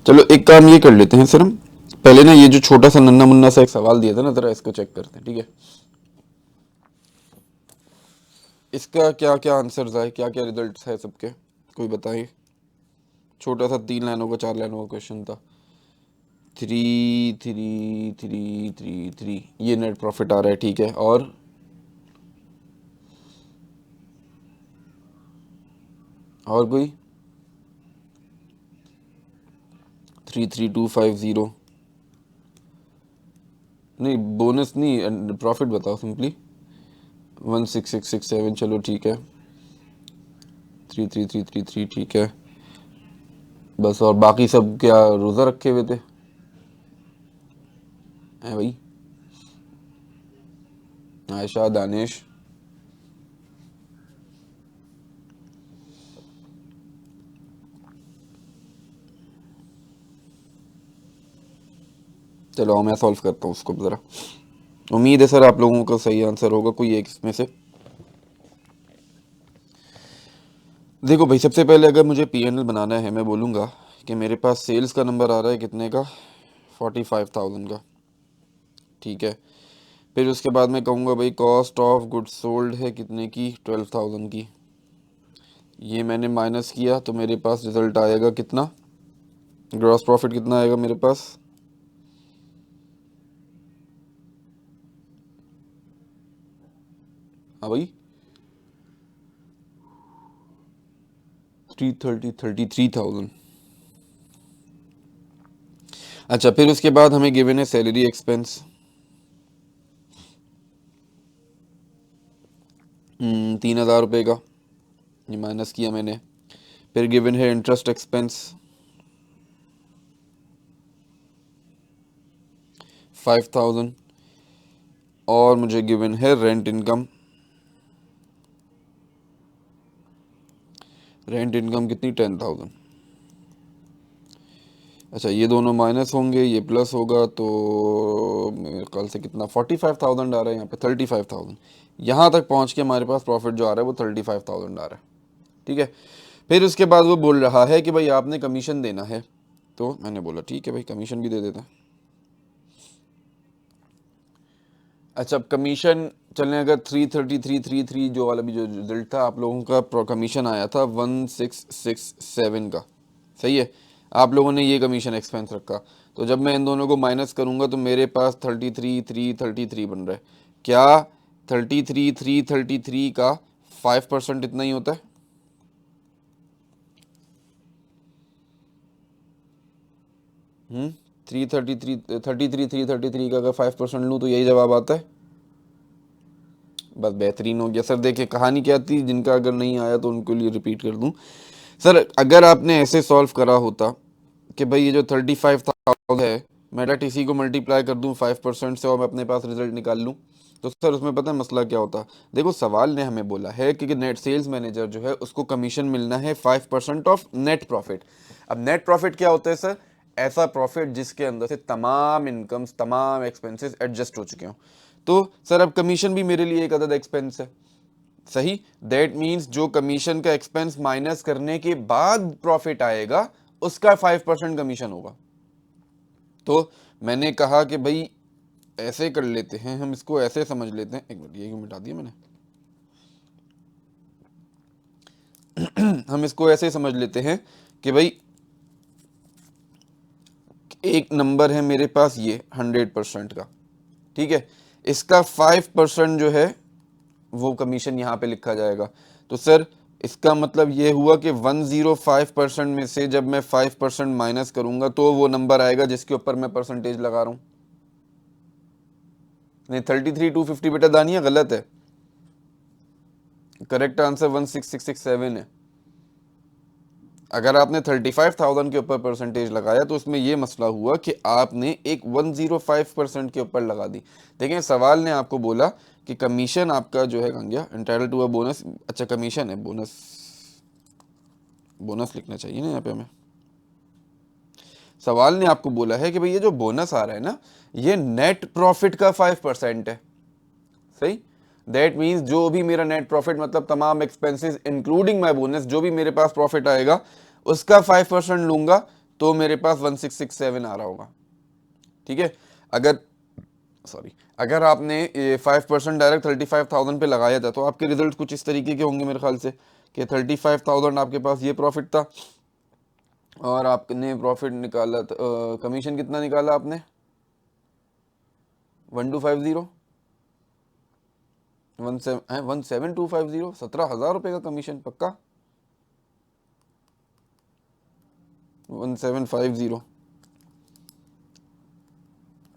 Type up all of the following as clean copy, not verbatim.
चलो एक काम ये कर लेते हैं सर, हम पहले ना ये जो छोटा सा नन्ना मुन्ना सा एक सवाल दिया था ना, जरा इसको चेक करते हैं, ठीक है। इसका क्या क्या आंसर्स आए, क्या क्या रिजल्ट्स है सबके, कोई बताइए। छोटा सा 3 लाइनों का 4 लाइनों का क्वेश्चन था। 3 3 3 3 3 ये नेट प्रॉफिट आ रहा है, ठीक है। और कोई 3 3 2 5 0, नहीं बोनस नहीं, प्रॉफिट बताओ सिंपली। 1 6 6 6 7, चलो ठीक है। 3 3 3 3 3, ठीक है। बस, और बाकी सब क्या रोज़ा रखे हुए थे हैं भाई? आयशा, दानिश, चलो मैं सॉल्व करता हूँ उसको ज़रा। उम्मीद है सर आप लोगों का सही आंसर होगा कोई एक इसमें से। देखो भाई, सबसे पहले अगर मुझे पीएनएल बनाना है, मैं बोलूँगा कि मेरे पास सेल्स का नंबर आ रहा है कितने का, 45,000 का, ठीक है। फिर उसके बाद मैं कहूँगा भाई कॉस्ट ऑफ गुड्स सोल्ड है कितने की, 12,000 की। ये मैंने माइनस किया तो मेरे पास रिजल्ट आएगा कितना, ग्रॉस प्रॉफिट कितना आएगा मेरे पास, हाँ भाई 33,000। अच्छा, फिर उसके बाद हमें गिवन है सैलरी एक्सपेंस, 3,000 रुपये का, ये माइनस किया मैंने। फिर गिवन है इंटरेस्ट एक्सपेंस 5,000, और मुझे गिवन है रेंट इनकम, रेंट इनकम कितनी, 10,000। अच्छा, ये दोनों माइनस होंगे, ये प्लस होगा, तो मेरे ख्याल से कितना 45,000 आ रहा है यहाँ पे, 35,000। यहाँ तक पहुँच के हमारे पास प्रॉफिट जो आ रहा है वो 35,000 आ रहा है, ठीक है। फिर उसके बाद वो बोल रहा है कि भाई आपने कमीशन देना है, तो मैंने बोला ठीक है भाई कमीशन भी दे देते हैं। अच्छा, अब कमीशन चलने, अगर 333,333 जो वाला भी जो रिजल्ट था आप लोगों का, कमीशन आया था 1,667 का, सही है। आप लोगों ने ये कमीशन एक्सपेंस रखा, तो जब मैं इन दोनों को माइनस करूंगा तो मेरे पास 33,333 बन रहा है। क्या 33,333 का 5% इतना ही होता है? 33,333 का अगर 5% लूँ तो यही जवाब आता है। बस बेहतरीन हो गया सर। देखिए कहानी क्या थी, जिनका अगर नहीं आया तो उनके लिए रिपीट कर दूं। सर अगर आपने ऐसे सॉल्व करा होता कि भाई ये जो 35,000 है, मैं टीसी को मल्टीप्लाई कर दूं 5% से और मैं अपने पास रिजल्ट निकाल लूं, तो सर उसमें पता है मसला क्या होता। देखो सवाल ने हमें बोला है कि नेट सेल्स मैनेजर जो है उसको कमीशन मिलना है 5% ऑफ नेट प्रॉफिट। अब नेट प्रॉफिट क्या होता है सर? ऐसा प्रॉफिट जिसके अंदर से तमाम इनकम्स, तमाम एक्सपेंसेस एडजस्ट हो चुके हों। तो सर अब कमीशन भी मेरे लिए एक अदद एक्सपेंस है, सही। दैट मीन्स जो कमीशन का एक्सपेंस माइनस करने के बाद प्रॉफिट आएगा उसका 5% कमीशन होगा। तो मैंने कहा कि भाई ऐसे कर लेते हैं, हम इसको ऐसे समझ लेते हैं, एक मिनट ये क्यों मिटा दिया मैंने हम इसको ऐसे समझ लेते हैं कि भाई एक नंबर है मेरे पास ये 100% का, ठीक है। इसका 5% जो है वो कमीशन यहाँ पे लिखा जाएगा। तो सर इसका मतलब ये हुआ कि 105% में से जब मैं 5% माइनस करूंगा तो वो नंबर आएगा जिसके ऊपर मैं परसेंटेज लगा रहा हूं। नहीं, 33,250 बेटा दानिया गलत है। करेक्ट आंसर 16667 है। अगर आपने 35,000 के ऊपर परसेंटेज लगाया तो उसमें यह मसला हुआ कि आपने एक 105% के ऊपर लगा दी। देखें सवाल ने आपको बोला कि कमीशन आपका जो है गंगया एंटाइटल टू अ बोनस, अच्छा कमीशन है, बोनस, बोनस लिखना चाहिए ना यहाँ पे हमें। सवाल ने आपको बोला है कि भाई ये जो बोनस आ रहा है ना, ये नेट प्रॉफिट का 5% है, सही। दैट मीन्स जो भी मेरा नेट प्रॉफिट मतलब तमाम एक्सपेंसेस इंक्लूडिंग माय बोनस, जो भी मेरे पास प्रॉफिट आएगा उसका 5% लूंगा तो मेरे पास 1667 आ रहा होगा। ठीक है, अगर अगर आपने 5% डायरेक्ट 35,000 पे लगाया था तो आपके रिजल्ट कुछ इस तरीके के होंगे मेरे ख्याल से कि 35,000 आपके पास ये प्रॉफिट था और आपने प्रॉफिट निकाला कमीशन कितना निकाला आपने 1250 17250 17,000 रुपये का कमीशन पक्का 1750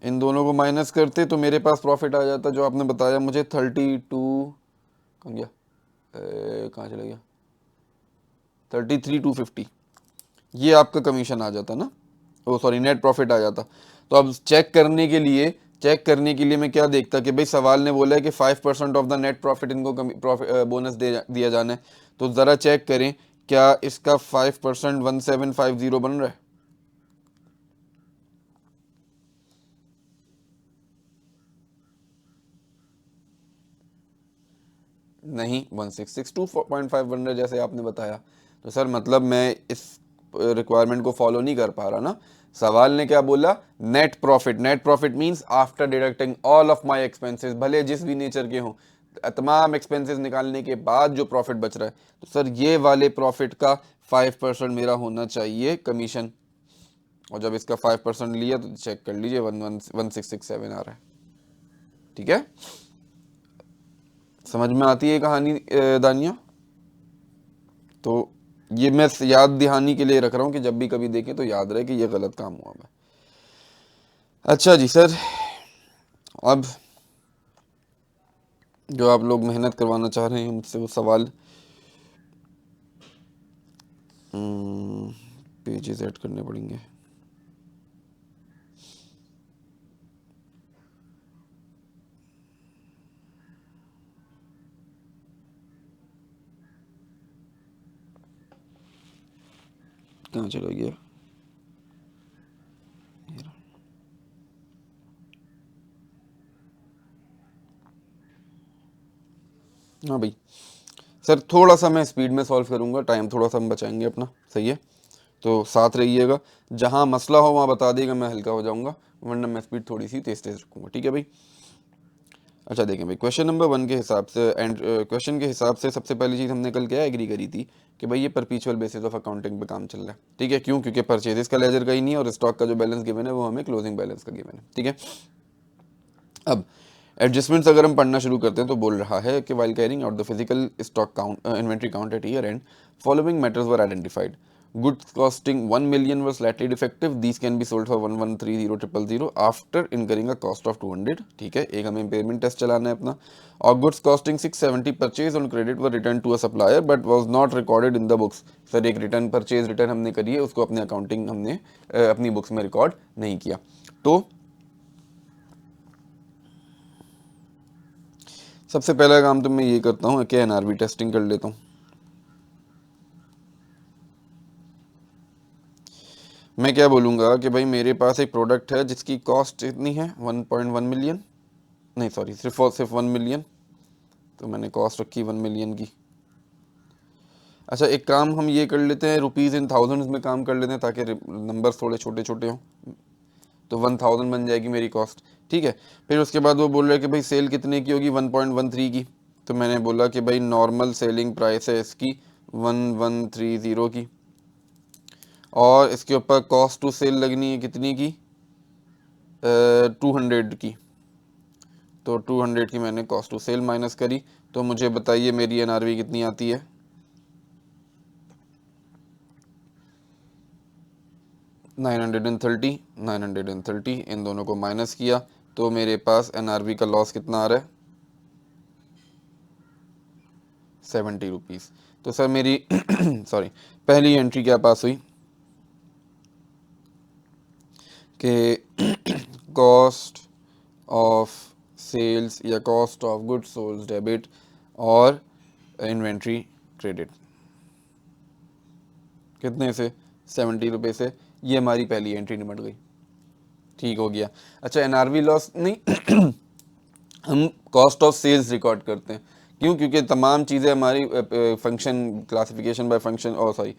इन दोनों को माइनस करते तो मेरे पास प्रॉफिट आ जाता जो आपने बताया मुझे 32 कहाँ गया कहाँ चला गया 33,250 ये आपका कमीशन आ जाता ना, ओ सॉरी नेट प्रॉफिट आ जाता। तो अब चेक करने के लिए मैं क्या देखता कि भाई सवाल ने बोला है कि 5% ऑफ द नेट प्रॉफिट इनको बोनस दिया जाना है, तो ज़रा चेक करें क्या इसका 5% 1750 बन रहा है। नहीं 1662.5 बन रहा है जैसे आपने बताया। तो सर मतलब मैं इस रिक्वायरमेंट को फॉलो नहीं कर पा रहा ना। सवाल ने क्या बोला net profit means after deducting all of my expenses, भले जिस भी नेचर के हों, तमाम एक्सपेंसेस निकालने के बाद जो प्रॉफिट बच रहा है, तो सर ये वाले प्रॉफिट का 5% मेरा होना चाहिए कमीशन। और जब इसका 5% लिया तो चेक कर लीजिए 1667 आ रहा है। ठीक है, समझ में आती है कहानी दानिया। तो ये मैं याद दहानी के लिए रख रहा हूँ कि जब भी कभी देखें तो याद रहे कि ये गलत काम हुआ मैं। अच्छा जी सर, अब जो आप लोग मेहनत करवाना चाह रहे हैं मुझसे वो सवाल पेजेस ऐड करने पड़ेंगे। कहाँ चला गया, हाँ भाई सर थोड़ा सा मैं स्पीड में सॉल्व करूँगा, टाइम थोड़ा सा हम बचाएंगे अपना, सही है। तो साथ रहिएगा, जहाँ मसला हो वहाँ बता देगा, मैं हल्का हो जाऊँगा, वरना मैं स्पीड थोड़ी सी तेज़ तेज़ रखूँगा। ठीक है भाई। अच्छा देखें भाई, क्वेश्चन नंबर 1 के हिसाब से एंड क्वेश्चन के हिसाब से सबसे पहली चीज़ हमने कल क्या एग्री करी थी कि भाई ये परपीचुअल बेसिस ऑफ अकाउंटिंग पे काम चल रहा है। ठीक है, क्यों? क्योंकि परचेजेस का लेजर का ही नहीं और स्टॉक का जो बैलेंस गिवन है वो हमें क्लोजिंग बैलेंस का गिवन है। ठीक है, अब एडजस्टमेंट्स अगर हम पढ़ना शुरू करते हैं तो बोल रहा है कि while carrying out the physical stock count inventory count at year end following matters were identified. Goods costing 1 million were slightly defective. These can be sold for 113,000 after incurring a cost of 200. ठीक है, एक हमें impairment test चलाना है अपना। और goods costing 670 purchase on credit were returned to a supplier but was not recorded in the books. Sir एक return purchase return हमने करी है, उसको अपने अकाउंटिंग हमने अपनी बुक्स में रिकॉर्ड नहीं किया। तो सबसे पहला काम तो मैं ये करता हूँ कि एनआरवी टेस्टिंग कर लेता हूँ। मैं क्या बोलूँगा कि भाई मेरे पास एक प्रोडक्ट है जिसकी कॉस्ट इतनी है 1.1 मिलियन, नहीं सॉरी सिर्फ और सिर्फ 1 मिलियन, तो मैंने कॉस्ट रखी 1 मिलियन की। अच्छा एक काम हम ये कर लेते हैं, रुपीज़ इन थाउजेंड्स में काम कर लेते हैं ताकि नंबर्स थोड़े छोटे छोटे हों। तो 1000 बन जाएगी मेरी कॉस्ट। ठीक है, फिर उसके बाद वो बोल रहे हैं कि भाई सेल कितने की होगी 1.13 की। तो मैंने बोला कि भाई नॉर्मल सेलिंग प्राइस है इसकी 1130 की, और इसके ऊपर कॉस्ट टू सेल लगनी है कितनी की 200 की। तो 200 की मैंने कॉस्ट टू सेल माइनस करी, तो मुझे बताइए मेरी एनआरवी कितनी आती है। 930 इन दोनों को माइनस किया तो मेरे पास एनआरवी का लॉस कितना आ रहा है 70 रुपीज़। तो सर मेरी सॉरी पहली एंट्री क्या पास हुई कि कॉस्ट ऑफ सेल्स या cost of goods sold debit और इन्वेंट्री क्रेडिट कितने से 70 रुपये से, ये हमारी पहली एंट्री निपट गई। ठीक हो गया। अच्छा एनआरवी लॉस नहीं हम कॉस्ट ऑफ सेल्स रिकॉर्ड करते हैं, क्यों? क्योंकि तमाम चीज़ें हमारी फंक्शन क्लासिफिकेशन बाय फंक्शन और सॉरी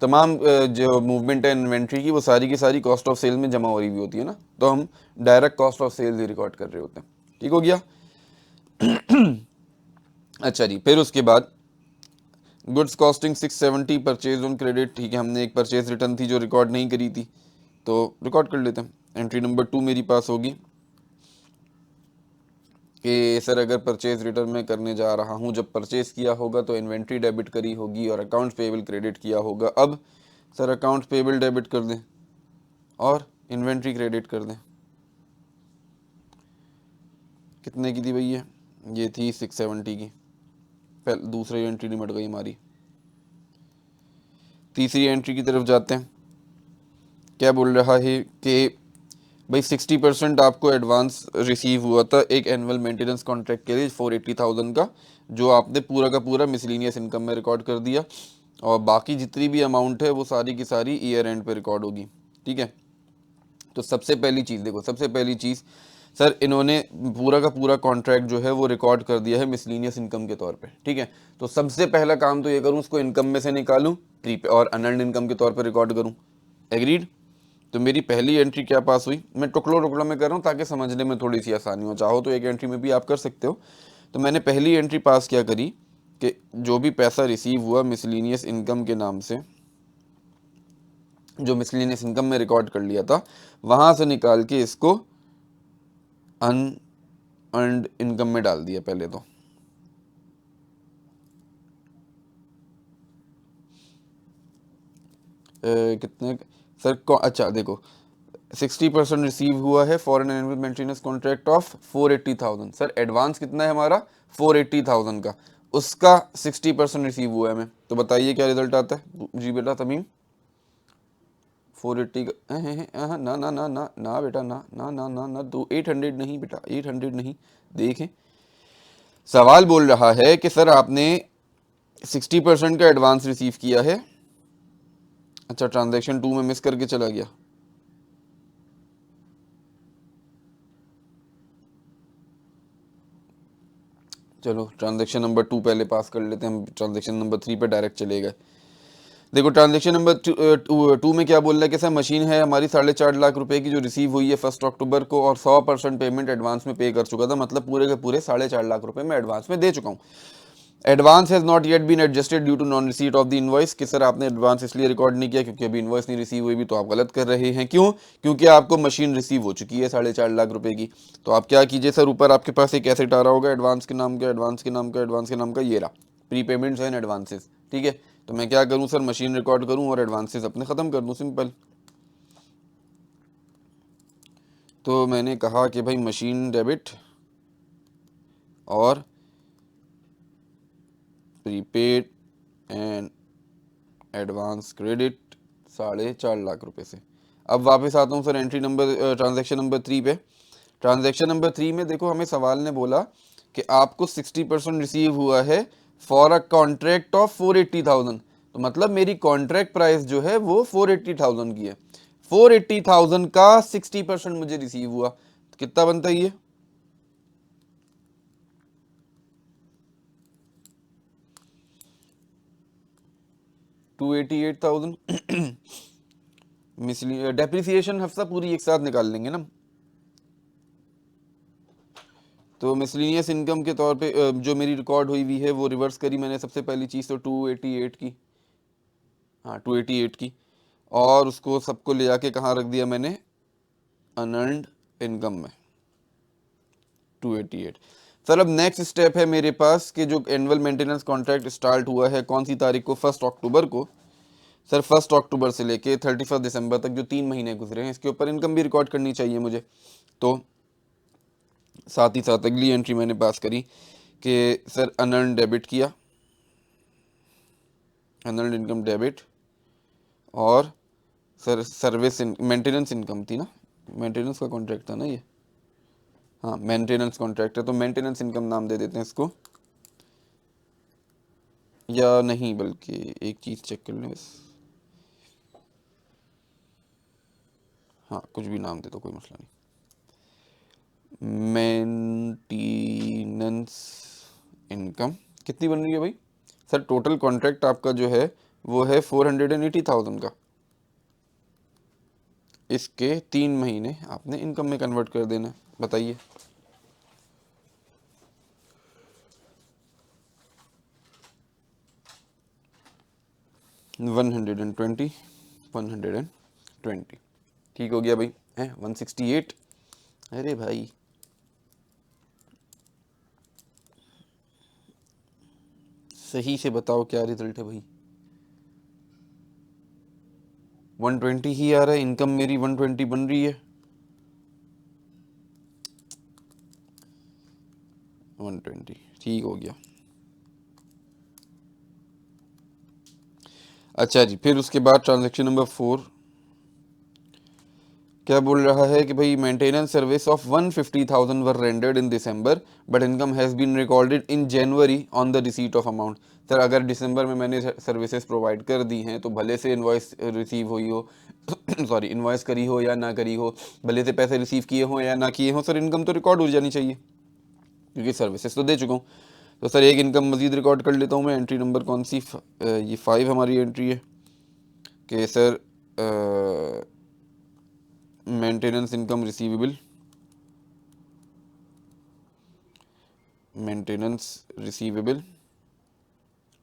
तमाम जो मूवमेंट है इन्वेंट्री की वो सारी की सारी कॉस्ट ऑफ सेल में जमा हो रही हुई होती है ना, तो हम डायरेक्ट कॉस्ट ऑफ सेल्स ही रिकॉर्ड कर रहे होते हैं। ठीक हो गया। अच्छा जी, फिर उसके बाद goods costing 670 purchase on credit. ठीक है, हमने एक परचेज रिटर्न थी जो रिकॉर्ड नहीं करी थी, तो रिकॉर्ड कर लेते हैं। एंट्री नंबर 2 मेरी पास होगी कि सर अगर परचेज रिटर्न में करने जा रहा हूँ, जब परचेज किया होगा तो इन्वेंट्री डेबिट करी होगी और अकाउंट्स पेबल क्रेडिट किया होगा। अब सर अकाउंट्स पेबल डेबिट कर दें और इन्वेंट्री क्रेडिट कर दें। कितने की थी भैया? ये थी 670 की। पहले दूसरी एंट्री निमट गई हमारी। तीसरी एंट्री की तरफ जाते हैं। क्या बोल रहा है कि भाई 60% आपको एडवांस रिसीव हुआ था एक एनुअल मेंटेनेंस कॉन्ट्रैक्ट के लिए 480,000 का, जो आपने पूरा का पूरा मिसलिनियस इनकम में रिकॉर्ड कर दिया, और बाकी जितनी भी अमाउंट है वो सारी की सारी ईयर एंड पे रिकॉर्ड होगी। ठीक है, तो सबसे पहली चीज़ देखो, सबसे पहली चीज़ सर इन्होंने पूरा का पूरा कॉन्ट्रैक्ट जो है वो रिकॉर्ड कर दिया है मिसलिनियस इनकम के तौर पे। ठीक है, तो सबसे पहला काम तो ये करूँ, उसको इनकम में से निकालूँ प्री और अनअर्न्ड इनकम के तौर पे रिकॉर्ड करूँ। एग्रीड। तो मेरी पहली एंट्री क्या पास हुई, मैं टुकड़ों टुकड़ों में कर रहा हूँ ताकि समझने में थोड़ी सी आसानी हो, चाहो तो एक एंट्री में भी आप कर सकते हो। तो मैंने पहली एंट्री पास क्या करी कि जो भी पैसा रिसीव हुआ मिसलिनियस इनकम के नाम से, जो मिसलिनियस इनकम में रिकॉर्ड कर लिया था, वहां से निकाल के इसको अनअर्न्ड इनकम में डाल दिया पहले तो। कितने सर को, अच्छा देखो 60% रिसीव हुआ है foreign annual maintenance contract of 480,000। Sir advance कितना है हमारा? 480,000 का, उसका 60% रिसीव हुआ है हमें। तो बताइए क्या रिजल्ट आता है जी बेटा तमीम? 480 का ना ना ना ना ना बेटा, ना ना ना ना ना, तो 800 नहीं बेटा, 800 नहीं। देखें, सवाल बोल रहा है कि सर आपने 60% का एडवांस रिसीव किया है। अच्छा, ट्रांजैक्शन 2 में मिस करके चला गया। चलो ट्रांजैक्शन नंबर 2 पहले पास कर लेते हैं, हम ट्रांजैक्शन नंबर 3 पे डायरेक्ट चले गए। देखो ट्रांजैक्शन नंबर 2 में क्या बोल रहा है कि सर मशीन है हमारी 4.5 लाख रुपए की, जो रिसीव हुई है 1 अक्टूबर को, और 100% पेमेंट एडवांस में पे कर चुका था, मतलब पूरे के पूरे 4.5 लाख रुपए मैं एडवांस में दे चुका हूँ। Advance has not yet been adjusted due to non receipt of the invoice, कि सर आपने एडवांस इसलिए रिकॉर्ड नहीं किया क्योंकि अभी इनवॉइस नहीं रिसीव हुई भी, तो आप गलत कर रहे हैं। क्यों? क्योंकि आपको मशीन रिसीव हो चुकी है 4.5 लाख रुपए की। तो आप क्या कीजिए सर, ऊपर आपके पास एक एसेट आ रहा होगा एडवांस के नाम का, एडवांस के नाम का, एडवांस के नाम का, ये रहा प्री पेमेंट्स एंड एडवांसेस। ठीक है, तो मैं क्या करूं सर, मशीन रिकॉर्ड करूं और एडवांसेस अपने ख़त्म कर दूं, सिंपल। तो मैंने कहा कि भाई मशीन डेबिट और prepaid and advance credit 4.5 lakh रुपए से। अब वापस आता हूँ sir entry number transaction number 3 पे। ट्रांजैक्शन नंबर 3 में देखो हमें सवाल ने बोला कि आपको 60% रिसीव हुआ है फॉर अ कॉन्ट्रैक्ट ऑफ 480,000, तो मतलब मेरी कॉन्ट्रैक्ट प्राइस जो है वो 480,000 की है। 480,000 का 60% मुझे रिसीव हुआ, तो कितना बनता है ये? 288,000। मिसली डेप्रिसिएशन हफ्ता पूरी एक साथ निकाल लेंगे ना। तो मिसलिनियस इनकम के तौर पे जो मेरी रिकॉर्ड हुई हुई है वो रिवर्स करी मैंने। सबसे पहली चीज़ तो 288 की, हाँ 288 की, और उसको सबको ले जाके कहाँ रख दिया मैंने? अनअर्न्ड इनकम में 288। सर अब नेक्स्ट स्टेप है मेरे पास कि जो एनुअल मेंटेनेंस कॉन्ट्रैक्ट स्टार्ट हुआ है कौन सी तारीख को? 1 अक्टूबर को। सर 1 अक्टूबर से लेके 31 दिसंबर तक जो 3 महीने गुजरे हैं, इसके ऊपर इनकम भी रिकॉर्ड करनी चाहिए मुझे। तो साथ ही साथ अगली एंट्री मैंने पास करी कि सर अनअर्न्ड डेबिट किया, अनअर्न्ड इनकम डेबिट, और सर सर्विस मेंटेनेंस इनकम थी ना, मेंटेनेंस का कॉन्ट्रैक्ट था ना ये, हाँ मेंटेनेंस कॉन्ट्रैक्ट है, तो मेंटेनेंस इनकम नाम दे देते हैं इसको, या नहीं बल्कि एक चीज़ चेक कर लें बस, हाँ कुछ भी नाम दे दो कोई मसला नहीं। मेंटेनेंस इनकम कितनी बन रही है भाई? सर टोटल कॉन्ट्रैक्ट आपका जो है वो है 480,000 का। इसके 3 महीने आपने इनकम में कन्वर्ट कर देना। बताइए। वन 120 ठीक हो गया भाई। है 168। अरे भाई सही से बताओ क्या रिजल्ट है भाई। 120 ही आ रहा है, इनकम मेरी 120 बन रही है। 120 ठीक हो गया। अच्छा जी, फिर उसके बाद ट्रांजैक्शन नंबर 4 क्या बोल रहा है कि भाई maintenance service of 150,000 were rendered in December but income has been recorded in January on the receipt of amount. Sir अगर दिसंबर में मैंने सर्विसेज प्रोवाइड कर दी हैं तो भले से इनवॉइस रिसीव हुई हो सॉरी इनवॉइस करी हो या ना करी हो, भले से पैसे रिसीव किए हो या ना किए हो, सर इनकम तो रिकॉर्ड हो जानी चाहिए क्योंकि सर्विसेज तो दे चुका हूँ। तो सर एक इनकम मजीद रिकॉर्ड कर लेता हूँ मैं। एंट्री नंबर कौन सी, ये 5 हमारी एंट्री है कि sir maintenance income receivable, maintenance receivable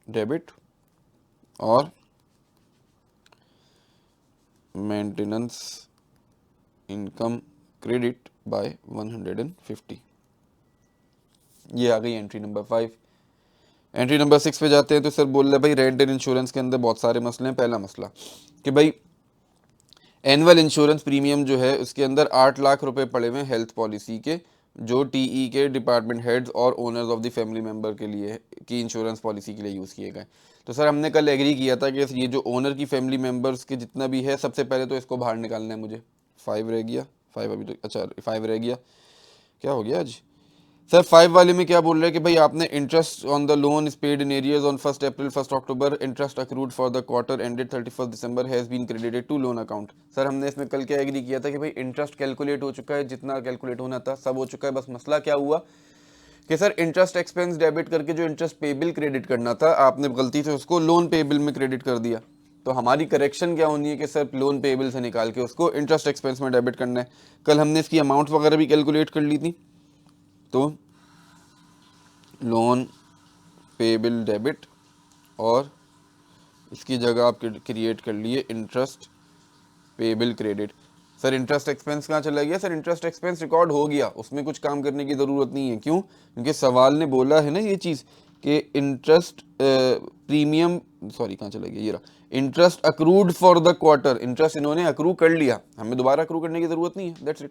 debit और मेंटेनेंस इनकम क्रेडिट बाय 150। ये आ गई एंट्री नंबर 5। एंट्री नंबर 6 पे जाते हैं तो सर बोल रहे भाई रेंट एंड इंश्योरेंस के अंदर बहुत सारे मसले हैं। पहला मसला कि भाई एनुअल इंश्योरेंस प्रीमियम जो है उसके अंदर 8 लाख रुपए पड़े हुए हैं हेल्थ पॉलिसी के, जो टीई के डिपार्टमेंट हेड्स और owners of the family member के लिए की इंश्योरेंस पॉलिसी के लिए यूज़ किए गए। तो सर हमने कल एग्री किया था कि ये जो ओनर की फैमिली मेंबर्स के जितना भी है सबसे पहले तो इसको बाहर निकालना है मुझे। 5 रह गया, 5 अभी तो, अच्छा 5 रह गया, क्या हो गया आज। सर 5 वाले में क्या बोल रहे हैं कि भाई आपने interest on the loan is paid in arrears on 1 April 1 October, interest accrued for the quarter ended 31 December has been credited to loan account. Sir हमने इसमें कल क्या एग्री किया था कि भाई इंटरेस्ट कैलकुलेट हो चुका है, जितना कैलकुलेट होना था सब हो चुका है। बस मसला क्या हुआ कि सर इंटरेस्ट एक्सपेंस डेबिट करके जो इंटरेस्ट पेबल क्रेडिट करना था आपने गलती से उसको लोन पेबल में क्रेडिट कर दिया। तो हमारी करेक्शन क्या होनी है कि सर लोन पेबल से निकाल के उसको इंटरेस्ट एक्सपेंस में डेबिट करना है। कल हमने इसकी अमाउंट वगैरह भी कैलकुलेट कर ली थी। तो लोन पेबल डेबिट और इसकी जगह आप क्रिएट कर लिए interest payable credit. Sir interest expense कहाँ चला गया। सर इंटरेस्ट एक्सपेंस रिकॉर्ड हो गया, उसमें कुछ काम करने की ज़रूरत नहीं है। क्यों? क्योंकि सवाल ने बोला है ना ये चीज़ कि इंटरेस्ट प्रीमियम, सॉरी कहाँ चला गया, ये रहा, interest accrued for the quarter. Interest इन्होंने अक्रू कर लिया, हमें दोबारा अक्रू करने की ज़रूरत नहीं है। दैट्स इट,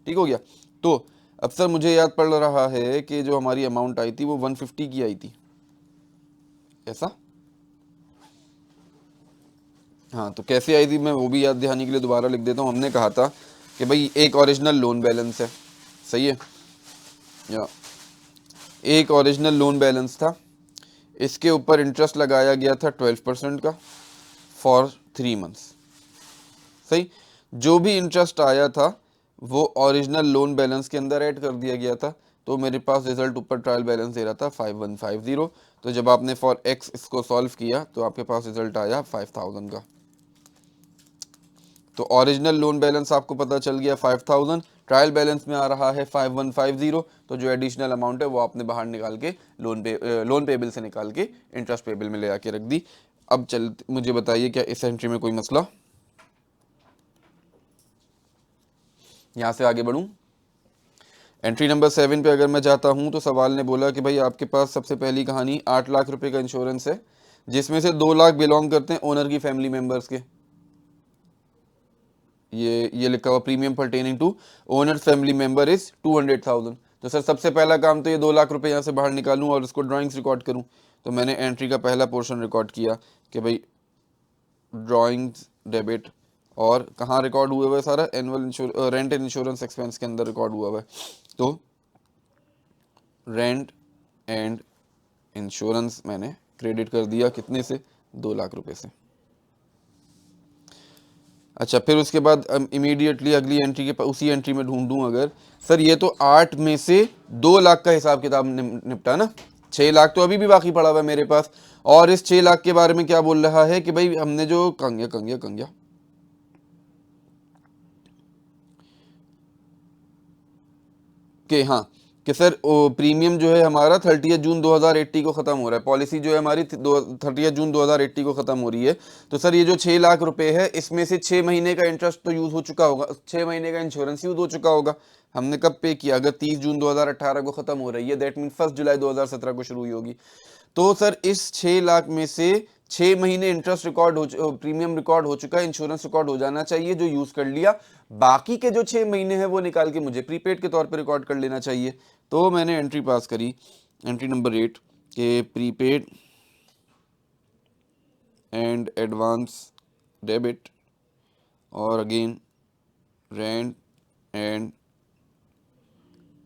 ठीक हो गया। तो अब सर मुझे याद पड़ रहा है कि जो हमारी अमाउंट आई थी वो 150 की आई थी, ऐसा। हाँ तो कैसे आई थी मैं वो भी याद दिलाने के लिए दोबारा लिख देता हूँ। हमने कहा था कि भाई एक ओरिजिनल लोन बैलेंस है, सही है, या एक ओरिजिनल लोन बैलेंस था, इसके ऊपर इंटरेस्ट लगाया गया था 12% का फॉर 3 मंथ्स, सही। जो भी इंटरेस्ट आया था वो ओरिजिनल लोन बैलेंस के अंदर ऐड कर दिया गया था। तो मेरे पास रिजल्ट ऊपर ट्रायल बैलेंस दे रहा था 5150। तो जब आपने फॉर एक्स इसको सॉल्व किया तो आपके पास रिजल्ट आया 5000 का। तो ओरिजिनल लोन बैलेंस आपको पता चल गया 5000, ट्रायल बैलेंस में आ रहा है 5150। तो जो एडिशनल अमाउंट है वो आपने बाहर निकाल के लोन पेबल से निकाल के इंटरेस्ट पेबल में ले आके रख दी। अब चल मुझे बताइए क्या इस एंट्री में कोई मसला, यहाँ से आगे बढ़ूँ। एंट्री नंबर 7 पे अगर मैं जाता हूँ तो सवाल ने बोला कि भाई आपके पास सबसे पहली कहानी 8 लाख रुपए का इंश्योरेंस है, जिसमें से 2 लाख बिलोंग करते हैं ओनर की फैमिली मेंबर्स के। ये लिखा हुआ premium pertaining to owner family member is 200,000। तो सर सबसे पहला काम तो ये 2 लाख रुपए यहाँ से बाहर निकालूं और इसको ड्राइंग्स रिकॉर्ड करूं। तो मैंने एंट्री का पहला पोर्शन रिकॉर्ड किया कि भाई ड्राइंग्स डेबिट, और कहाँ रिकॉर्ड हुआ हुआ है सारा, annual rent and insurance expense के अंदर रिकॉर्ड हुआ हुआ है। तो रेंट एंड इंश्योरेंस मैंने क्रेडिट कर दिया, कितने से, 2 लाख रुपए से। अच्छा फिर उसके बाद इमीडिएटली अगली एंट्री के उसी एंट्री में ढूंढूं अगर, सर ये तो 8 में से 2 लाख का हिसाब किताब निपटा ना, 6 लाख तो अभी भी बाकी पड़ा हुआ है मेरे पास। और इस 6 लाख के बारे में क्या बोल रहा है कि भाई हमने जो कंगया कि हाँ कि सर प्रीमियम जो है हमारा 30 जून 2080 को ख़त्म हो रहा है, पॉलिसी जो है हमारी 30 जून 2080 को ख़त्म हो रही है। तो सर ये जो 6 लाख रुपए है इसमें से 6 महीने का इंटरेस्ट तो यूज़ हो चुका होगा, 6 महीने का इंश्योरेंस यूज़ हो चुका होगा। हमने कब पे किया? अगर 30 जून 2018 को ख़त्म हो रही है, दैट मीन 1 जुलाई 2017 को शुरू हुई होगी। तो सर इस 6 लाख में से 6 महीने इंटरेस्ट रिकॉर्ड हो, प्रीमियम रिकॉर्ड हो चुका है, इंश्योरेंस रिकॉर्ड हो जाना चाहिए जो यूज़ कर लिया। बाकी के जो 6 महीने हैं वो निकाल के मुझे प्रीपेड के तौर पे रिकॉर्ड कर लेना चाहिए। तो मैंने एंट्री पास करी, एंट्री नंबर 8 के प्रीपेड एंड एडवांस डेबिट और again rent and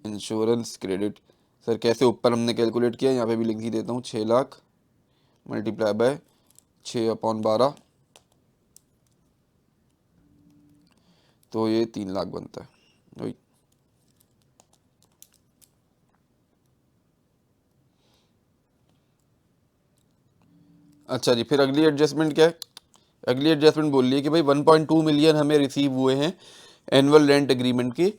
insurance credit. Sir कैसे ऊपर हमने कैलकुलेट किया, यहाँ पे भी लिख ही देता हूँ, 6 लाख मल्टीप्लाई बाय 6/12, तो ये 3 लाख बनता है वही। अच्छा जी, फिर अगली एडजस्टमेंट क्या है? अगली एडजस्टमेंट बोल रही है कि भाई 1.2 मिलियन हमें रिसीव हुए हैं एनुअल रेंट एग्रीमेंट के,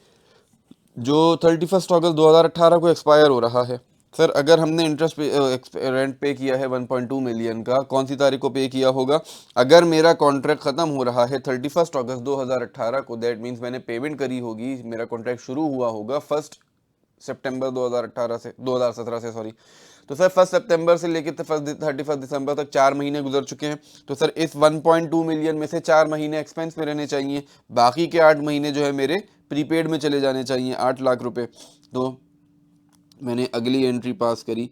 जो 31 अगस्त 2018 को एक्सपायर हो रहा है। सर अगर हमने इंटरेस्ट पे रेंट पे किया है 1.2 मिलियन का, कौन सी तारीख को पे किया होगा? अगर मेरा कॉन्ट्रैक्ट ख़त्म हो रहा है 31 अगस्त 2018 को, दैट मीन्स मैंने पेमेंट करी होगी, मेरा कॉन्ट्रैक्ट शुरू हुआ होगा 1 सितंबर 2018 से, 2017 से सॉरी। तो सर 1 सितंबर से लेकर 31 दिसंबर तक 4 महीने गुजर चुके हैं। तो सर इस 1.2 मिलियन में से 4 महीने एक्सपेंस में रहने चाहिए, बाकी के 8 महीने जो है मेरे प्रीपेड में चले जाने चाहिए, 8 लाख रुपए। तो मैंने अगली एंट्री पास करी,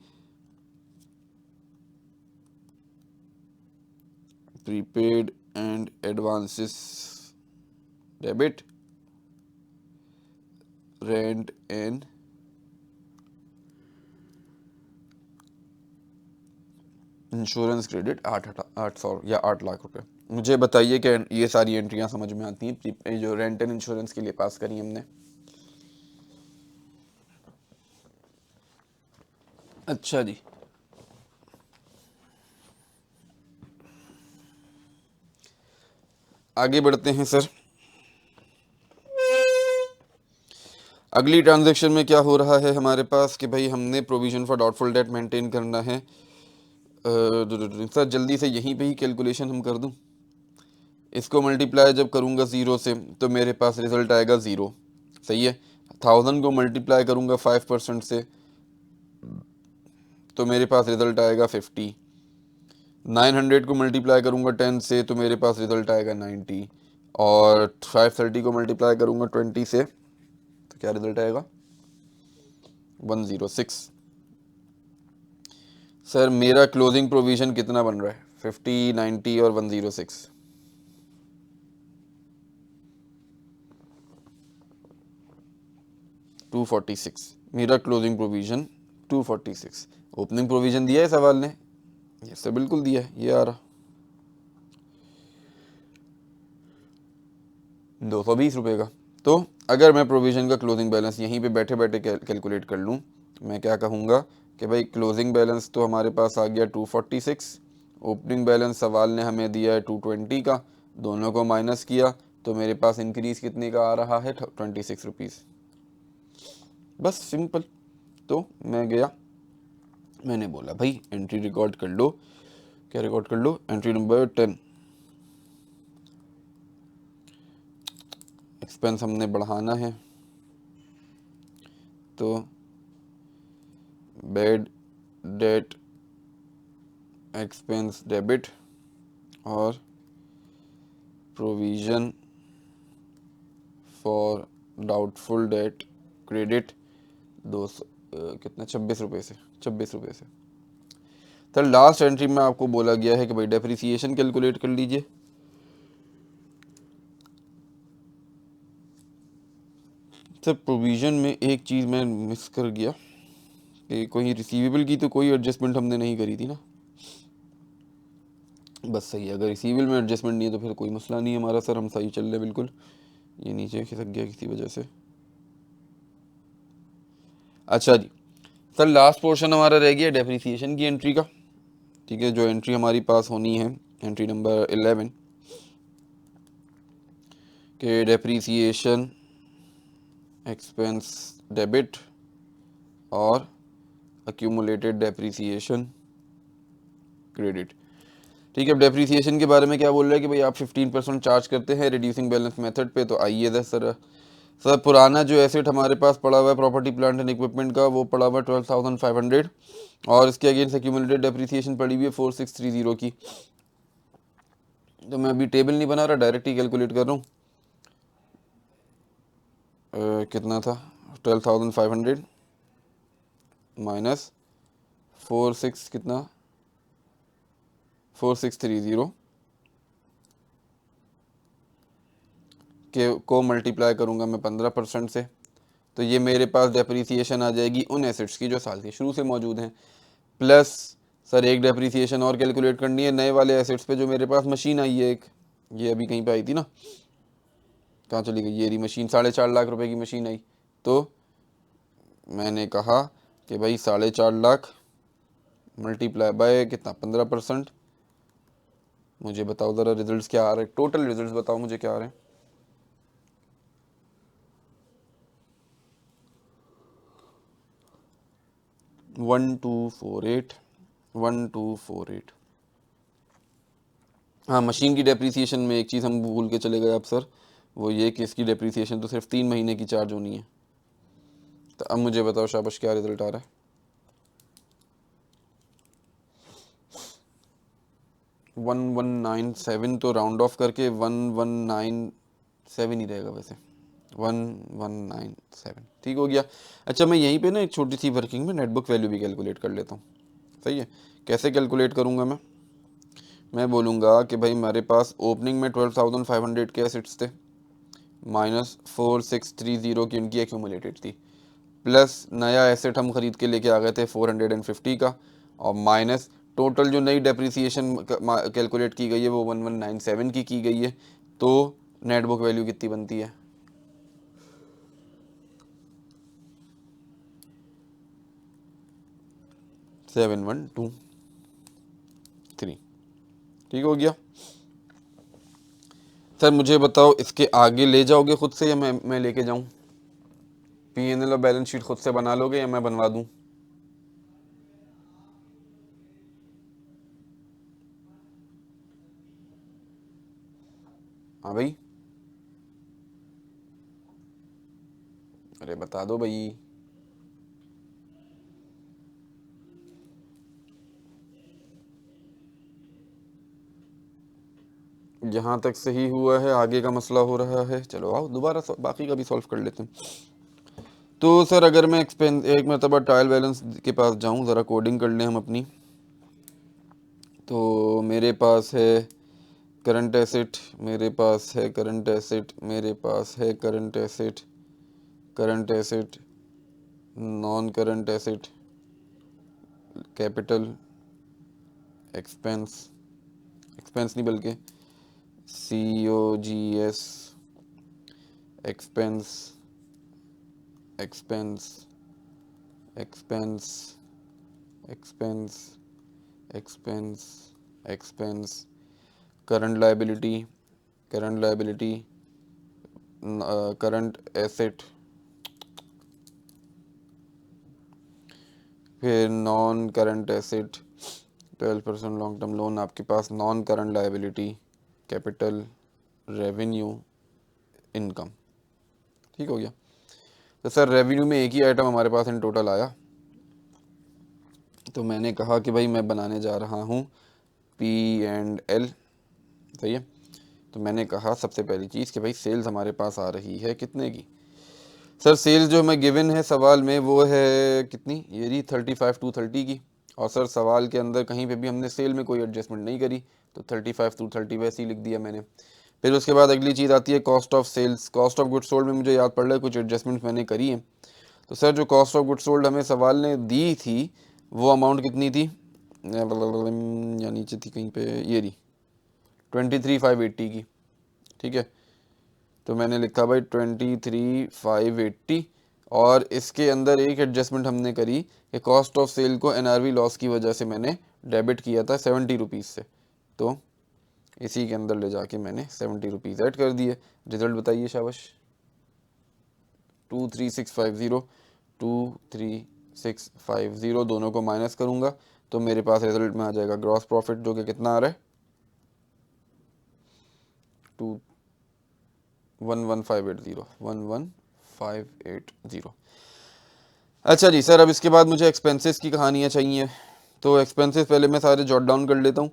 prepaid and advances debit rent and insurance credit 8 lakh रुपए। मुझे बताइए कि ये सारी एंट्रियां समझ में आती हैं जो रेंट एंड इंश्योरेंस के लिए पास करी हमने? अच्छा जी, आगे बढ़ते हैं सर। अगली ट्रांजैक्शन में क्या हो रहा है हमारे पास कि भाई हमने provision for doubtful debt maintain करना है। सर जल्दी से यहीं पे ही कैलकुलेशन हम कर दूं, इसको मल्टीप्लाई जब करूंगा 0 से तो मेरे पास रिजल्ट आएगा 0, सही है। 1000 को मल्टीप्लाई करूंगा 5% से तो मेरे पास रिजल्ट आएगा 50। 900 को मल्टीप्लाई करूंगा 10 से तो मेरे पास रिजल्ट आएगा 90। और 530 को मल्टीप्लाई करूंगा 20 से तो क्या रिजल्ट आएगा? 106। सर मेरा क्लोजिंग प्रोविजन कितना बन रहा है? 50, 90 और 106। 246 मेरा क्लोजिंग प्रोविजन, 246। ओपनिंग प्रोविजन दिया है सवाल ने? ये सर बिल्कुल दिया है, ये आ रहा 220 रुपये का। तो अगर मैं प्रोविजन का क्लोजिंग बैलेंस यहीं पे बैठे बैठे कैलकुलेट कर लूँ, मैं क्या कहूँगा कि भाई क्लोजिंग बैलेंस तो हमारे पास आ गया 246, ओपनिंग बैलेंस सवाल ने हमें दिया है 220 का, दोनों को माइनस किया तो मेरे पास इंक्रीज़ कितने का आ रहा है? 26 रुपीज़। बस सिंपल। तो मैं गया, मैंने बोला भाई एंट्री रिकॉर्ड कर लो। क्या रिकॉर्ड कर लो? एंट्री नंबर 10, एक्सपेंस हमने बढ़ाना है तो बेड डेट एक्सपेंस डेबिट और provision for doubtful debt credit 200 कितना 26 रुपये से, 26 रुपये से। सर लास्ट एंट्री में आपको बोला गया है कि भाई डेप्रिसिएशन कैलकुलेट कर लीजिए। सर प्रोविज़न में एक चीज़ मैं मिस कर गया कि कोई रिसीवेबल की तो कोई एडजस्टमेंट हमने नहीं करी थी ना। बस सही है, अगर रिसीवेबल में एडजस्टमेंट नहीं है तो फिर कोई मसला नहीं है हमारा सर, हम सही चल रहे हैं बिल्कुल। ये नीचे खिसक गया किसी वजह से। अच्छा जी, सर लास्ट पोर्शन हमारा रह गया डेप्रिसिएशन की एंट्री का, ठीक है। जो एंट्री हमारी पास होनी है एंट्री नंबर 11 के डेप्रिसिएशन एक्सपेंस डेबिट और अक्यूमुलेटेड डेप्रिसिएशन क्रेडिट, ठीक है। अब डेप्रिसिएशन के बारे में क्या बोल रहे हैं कि भाई आप 15% चार्ज करते हैं रिड्यूसिंग बैलेंस मेथड पे, तो आइए सर पुराना जो एसेट हमारे पास पड़ा हुआ है प्रॉपर्टी प्लांट एंड इक्विपमेंट का, वो पड़ा हुआ है 12,500 और इसके अगेंस्ट एक्यूमुलेटेड डेप्रिसिएशन पड़ी हुई है 4630 की। तो मैं अभी टेबल नहीं बना रहा, डायरेक्ट ही कैलकुलेट कर रहा हूँ। कितना था 12,500 माइनस 46 कितना 4630 के को मल्टीप्लाई करूँगा मैं 15% से, तो ये मेरे पास डेप्रीसिएशन आ जाएगी उन एसेट्स की जो साल के शुरू से मौजूद हैं। प्लस सर एक डेप्रीसिएशन और कैलकुलेट करनी है नए वाले एसेट्स पे, जो मेरे पास मशीन आई है एक, ये अभी कहीं पे आई थी ना, कहाँ चली गई, ये रही मशीन, 4.5 लाख रुपए की मशीन आई। तो मैंने कहा कि भाई 4.5 लाख मल्टीप्लाई बाय कितना 15%। मुझे बताओ ज़रा रिजल्ट्स क्या आ रहे हैं, टोटल रिजल्ट्स बताओ मुझे क्या आ रहे हैं। 1248 1248। हाँ, मशीन की डेप्रीसिएशन में एक चीज़ हम भूल के चले गए अब सर, वो ये कि इसकी डेप्रीसिएशन तो सिर्फ 3 महीने की चार्ज होनी है। तो अब मुझे बताओ शाबाश क्या रिजल्ट आ रहा है। 1197, तो राउंड ऑफ करके 1197 ही रहेगा वैसे, 1197 ठीक हो गया। अच्छा, मैं यहीं पे ना एक छोटी सी वर्किंग में नेटबुक वैल्यू भी कैलकुलेट कर लेता हूँ, सही है। कैसे कैलकुलेट करूँगा मैं बोलूँगा कि भाई हमारे पास ओपनिंग में 12,500 के एसेट्स थे, माइनस 4630 की उनकी एक्यूमुलेटेड थी, प्लस नया एसेट हम खरीद के लेके आ गए थे 450 का, और माइनस टोटल जो नई डेप्रीसिएशन कैलकुलेट की गई है वो 1197 की गई है। तो नेट बुक वैल्यू कितनी बनती है 7123, ठीक हो गया। सर मुझे बताओ इसके आगे ले जाओगे खुद से या मैं लेके जाऊं, P&L और बैलेंस शीट खुद से बना लोगे या मैं बनवा दूं। हाँ भाई, अरे बता दो भाई। यहाँ तक सही हुआ है, आगे का मसला हो रहा है। चलो आओ दोबारा बाकी का भी सॉल्व कर लेते हैं। तो सर अगर मैं एक मरतबा ट्रायल बैलेंस के पास जाऊँ, ज़रा कोडिंग कर लें हम अपनी। तो मेरे पास है करंट एसेट, मेरे पास है करंट एसेट, मेरे पास है current asset, current asset, non current asset, capital, expense, expense नहीं बल्कि COGS, expense, expense, expense, expense, expense, expense, current liability, current liability, current asset, फिर non current asset, 12% long term loan आपके पास, non current liability, capital, revenue, income, ठीक हो गया। तो sir revenue में एक ही आइटम हमारे पास इन टोटल आया, तो मैंने कहा कि भाई मैं बनाने जा रहा हूँ P&L, सही है। तो मैंने कहा सबसे पहली चीज़ कि भाई सेल्स हमारे पास आ रही है कितने की। सर सेल्स जो हमें गिवन है सवाल में वो है कितनी, ये रही 35 to 30 की। और सर सवाल के अंदर कहीं पे भी हमने सेल में कोई एडजस्टमेंट नहीं करी, तो 35 to 30 वैसे ही लिख दिया मैंने। फिर उसके बाद अगली चीज़ आती है cost of sales. Cost of goods sold में मुझे याद पड़ रहा है कुछ एडजस्टमेंट मैंने करी है। तो सर जो कॉस्ट ऑफ गुड्स सोल्ड हमें सवाल ने दी थी वो अमाउंट कितनी थी, या नीचे थी कहीं पे, ये रही 23,580 की, ठीक है। तो मैंने लिखा भाई 23,580, और इसके अंदर एक एडजस्टमेंट हमने करी कि कॉस्ट ऑफ सेल को एनआरवी लॉस की वजह से मैंने डेबिट किया था 70 रुपीज़ से, तो इसी के अंदर ले जाके मैंने 70 रुपीज़ ऐड कर दिए। रिजल्ट बताइए शाबाश। 23650, 23650 दोनों को माइनस करूँगा तो मेरे पास रिजल्ट में आ जाएगा ग्रॉस प्रॉफिट, जो कि कितना आ रहा है 11580, 11580। अच्छा जी सर, अब इसके बाद मुझे एक्सपेंसेस की कहानियाँ चाहिए। तो एक्सपेंसेस पहले मैं सारे जॉट डाउन कर लेता हूँ।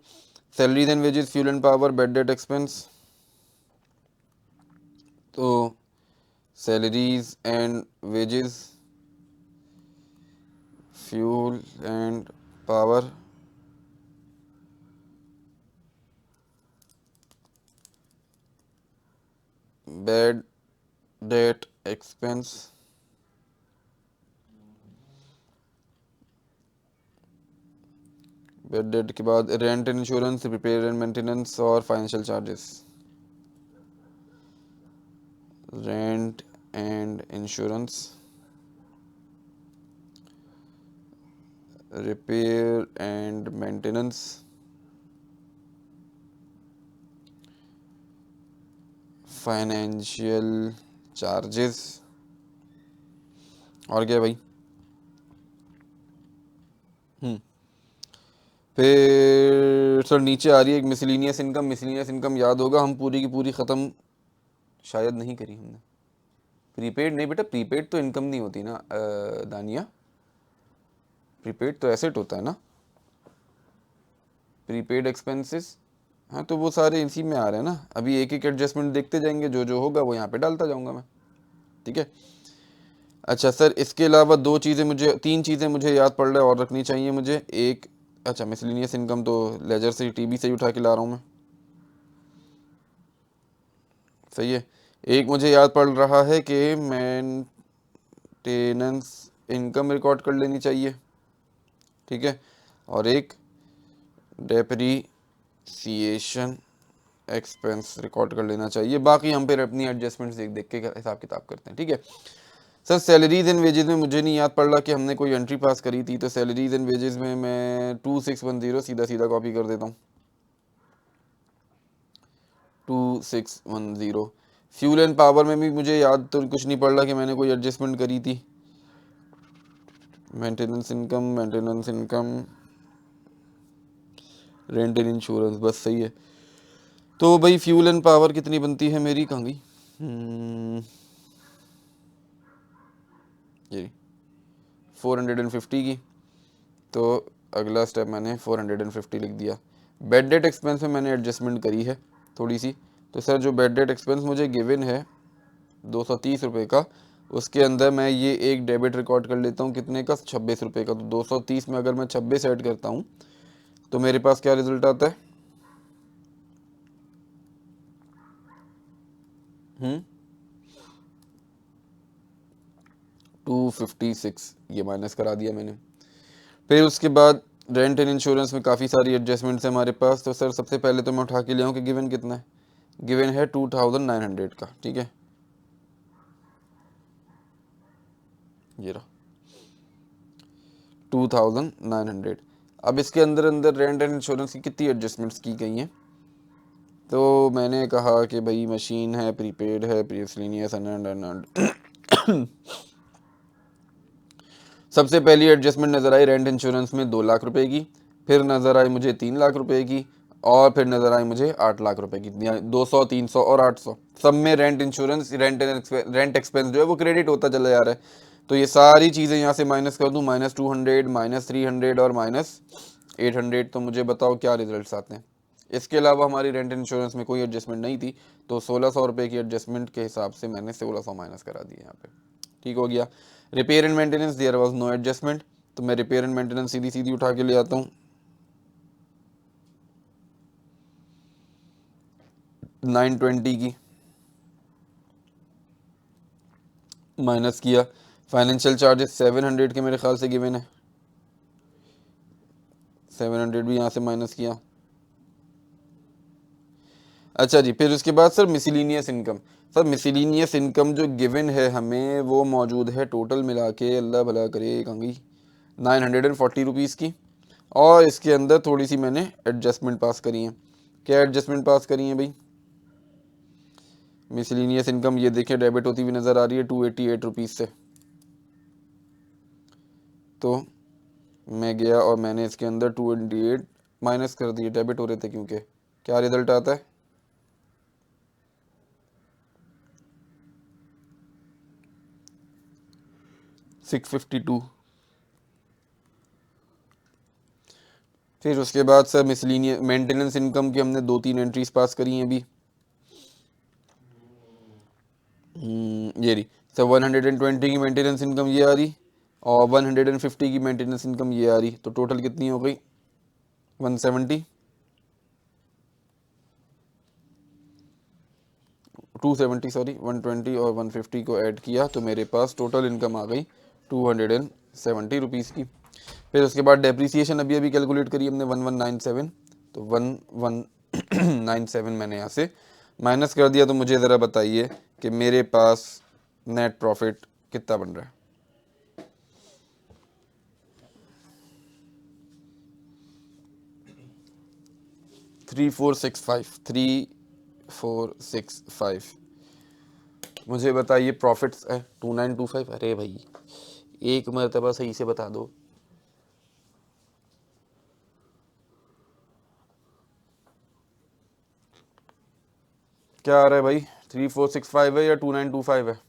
Salaries and wages, fuel and power, bad debt expense. तो salaries and wages, fuel and power, bad debt expense, bad debt के बाद rent and insurance, repair and maintenance और financial charges. Rent and insurance, repair and maintenance, financial charges. और क्या भाई? फिर sir नीचे आ रही है एक मिसलिनियस इनकम। मिसलिनियस इनकम याद होगा हम पूरी की पूरी ख़त्म शायद नहीं करी हमने। प्रीपेड नहीं बेटा, प्रीपेड तो इनकम नहीं होती ना दानिया, प्रीपेड तो एसेट होता है ना। प्रीपेड एक्सपेंसेस, हाँ तो वो सारे इसी में आ रहे हैं ना। अभी एक एक एडजस्टमेंट देखते जाएंगे, जो जो होगा वो यहाँ पे डालता जाऊँगा मैं, ठीक है। अच्छा सर, इसके अलावा दो चीज़ें मुझे, तीन चीज़ें मुझे याद पड़ रहा है और रखनी चाहिए मुझे। एक, अच्छा मिसलिनियस इनकम तो लेजर से टीबी से ही उठा के ला रहा हूँ मैं, सही है। एक मुझे याद पड़ रहा है कि मेंटेनेंस इनकम रिकॉर्ड कर लेनी चाहिए, ठीक है। और एक डेप्रीसिएशन एक्सपेंस रिकॉर्ड कर लेना चाहिए। बाकी हम फिर अपनी एडजस्टमेंट्स देख देख के हिसाब किताब करते हैं, ठीक है। सर सैलरीज एंड वेजेस में मुझे नहीं याद पड़ रहा कि हमने कोई एंट्री पास करी थी, तो सैलरीज एंड वेजेस में मैं 2610 सीधा सीधा कॉपी कर देता हूँ, 2610। फ्यूल एंड पावर में भी मुझे याद तो कुछ नहीं पड़ रहा कि मैंने कोई एडजस्टमेंट करी थी। Maintenance income, maintenance income, rent and insurance, बस सही है। तो भाई फ्यूल एंड पावर कितनी बनती है मेरी, कहाँ गई? ये 450 की। तो अगला स्टेप मैंने 450 लिख दिया। बेड डेट एक्सपेंस में मैंने एडजस्टमेंट करी है थोड़ी सी। तो सर जो बेड डेट एक्सपेंस मुझे गिवन है 230 रुपये का, उसके अंदर मैं ये एक डेबिट रिकॉर्ड कर लेता हूँ, कितने का, 26 रुपये का। तो 230 में अगर मैं 26 ऐड करता हूँ तो मेरे पास क्या रिजल्ट आता है? 256, ये माइनस करा दिया मैंने। फिर उसके बाद रेंट एंड इंश्योरेंस में काफ़ी सारी एडजस्टमेंट्स है हमारे पास। तो सर सबसे पहले तो मैं उठा के ले आऊँ कि गिवन कितना है। गिवन है 2900 का, ठीक है, ये रहा 2900। अब इसके अंदर अंदर रेंट एंड इंश्योरेंस की कितनी एडजस्टमेंट्स की गई हैं? तो मैंने कहा कि भाई मशीन है, प्रीपेड है, प्रीसलिनियस एंड सबसे पहली एडजस्टमेंट नज़र आई रेंट इंश्योरेंस में 2 लाख रुपए की। फिर नज़र आई मुझे 3 लाख रुपए की। और फिर नज़र आई मुझे 8 लाख रुपए की। 200, 300 और 800, सब में रेंट इंश्योरेंस, रेंट एक्सपेंस जो है वो क्रेडिट होता चला जा रहा है। तो ये सारी चीज़ें यहाँ से माइनस कर दूँ, -200, -300 और -800। तो मुझे बताओ क्या रिजल्ट्स आते हैं। इसके अलावा हमारी रेंट इंश्योरेंस में कोई एडजस्टमेंट नहीं थी, तो 1600 रुपये की एडजस्टमेंट के हिसाब से मैंने 1600 माइनस करा दिए यहाँ पे, ठीक हो गया। Repair and maintenance, there was no adjustment, तो मैं रिपेयर एंड मेंटेनेंस सीधी सीधी उठा के ले आता हूँ, 920 की, माइनस किया। फाइनेंशियल चार्जेस 700 के मेरे ख्याल से गिवन है, 700 भी यहाँ से माइनस किया। अच्छा जी, फिर उसके बाद sir miscellaneous income. Sir miscellaneous income जो गिवन है हमें वो मौजूद है टोटल मिला के, अल्लाह भला करे, कहाँ गई, 940 रुपीज़ की। और इसके अंदर थोड़ी सी मैंने एडजस्टमेंट पास करी है। क्या एडजस्टमेंट पास करी है भाई? मिसलिनियस इनकम ये देखिए डेबिट होती हुई नज़र आ रही है 288 रुपीज़ से। तो मैं गया और मैंने इसके अंदर 288 माइनस कर दिए, डेबिट हो रहे थे क्योंकि। क्या रिजल्ट आता है? 652। फिर उसके बाद सर मिसलिनियस मेंटेनेंस इनकम की हमने 2-3 एंट्रीज पास करी हैं अभी। ये रही सर, 120 की मेंटेनेंस इनकम ये आ रही, और 150 की मेंटेनेंस इनकम ये आ रही, तो टोटल कितनी हो गई? 170, 270 सॉरी, 120 और 150 को ऐड किया तो मेरे पास टोटल इनकम आ गई 270 रुपीज़ की। फिर उसके बाद डेप्रीसिएशन अभी अभी कैलकुलेट करी हमने 1197, तो 1197 मैंने यहाँ से माइनस कर दिया। तो मुझे ज़रा बताइए कि मेरे पास नेट प्रॉफिट कितना बन रहा है? Three four six five. मुझे बताइए प्रॉफिट्स है 2925। अरे भाई एक मरतबा सही से बता दो। क्या आ रहा है भाई? 3465 है या 2925 है?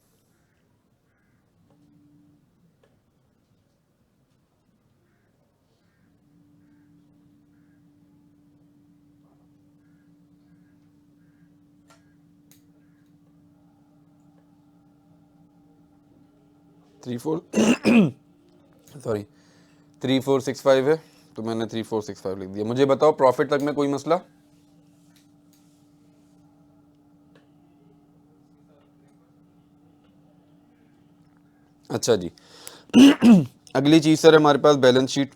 थ्री फोर सॉरी 3465 है, तो मैंने 3465 लिख दिया। मुझे बताओ प्रॉफिट तक में कोई मसला? अच्छा जी। अगली चीज़ सर हमारे पास बैलेंस शीट।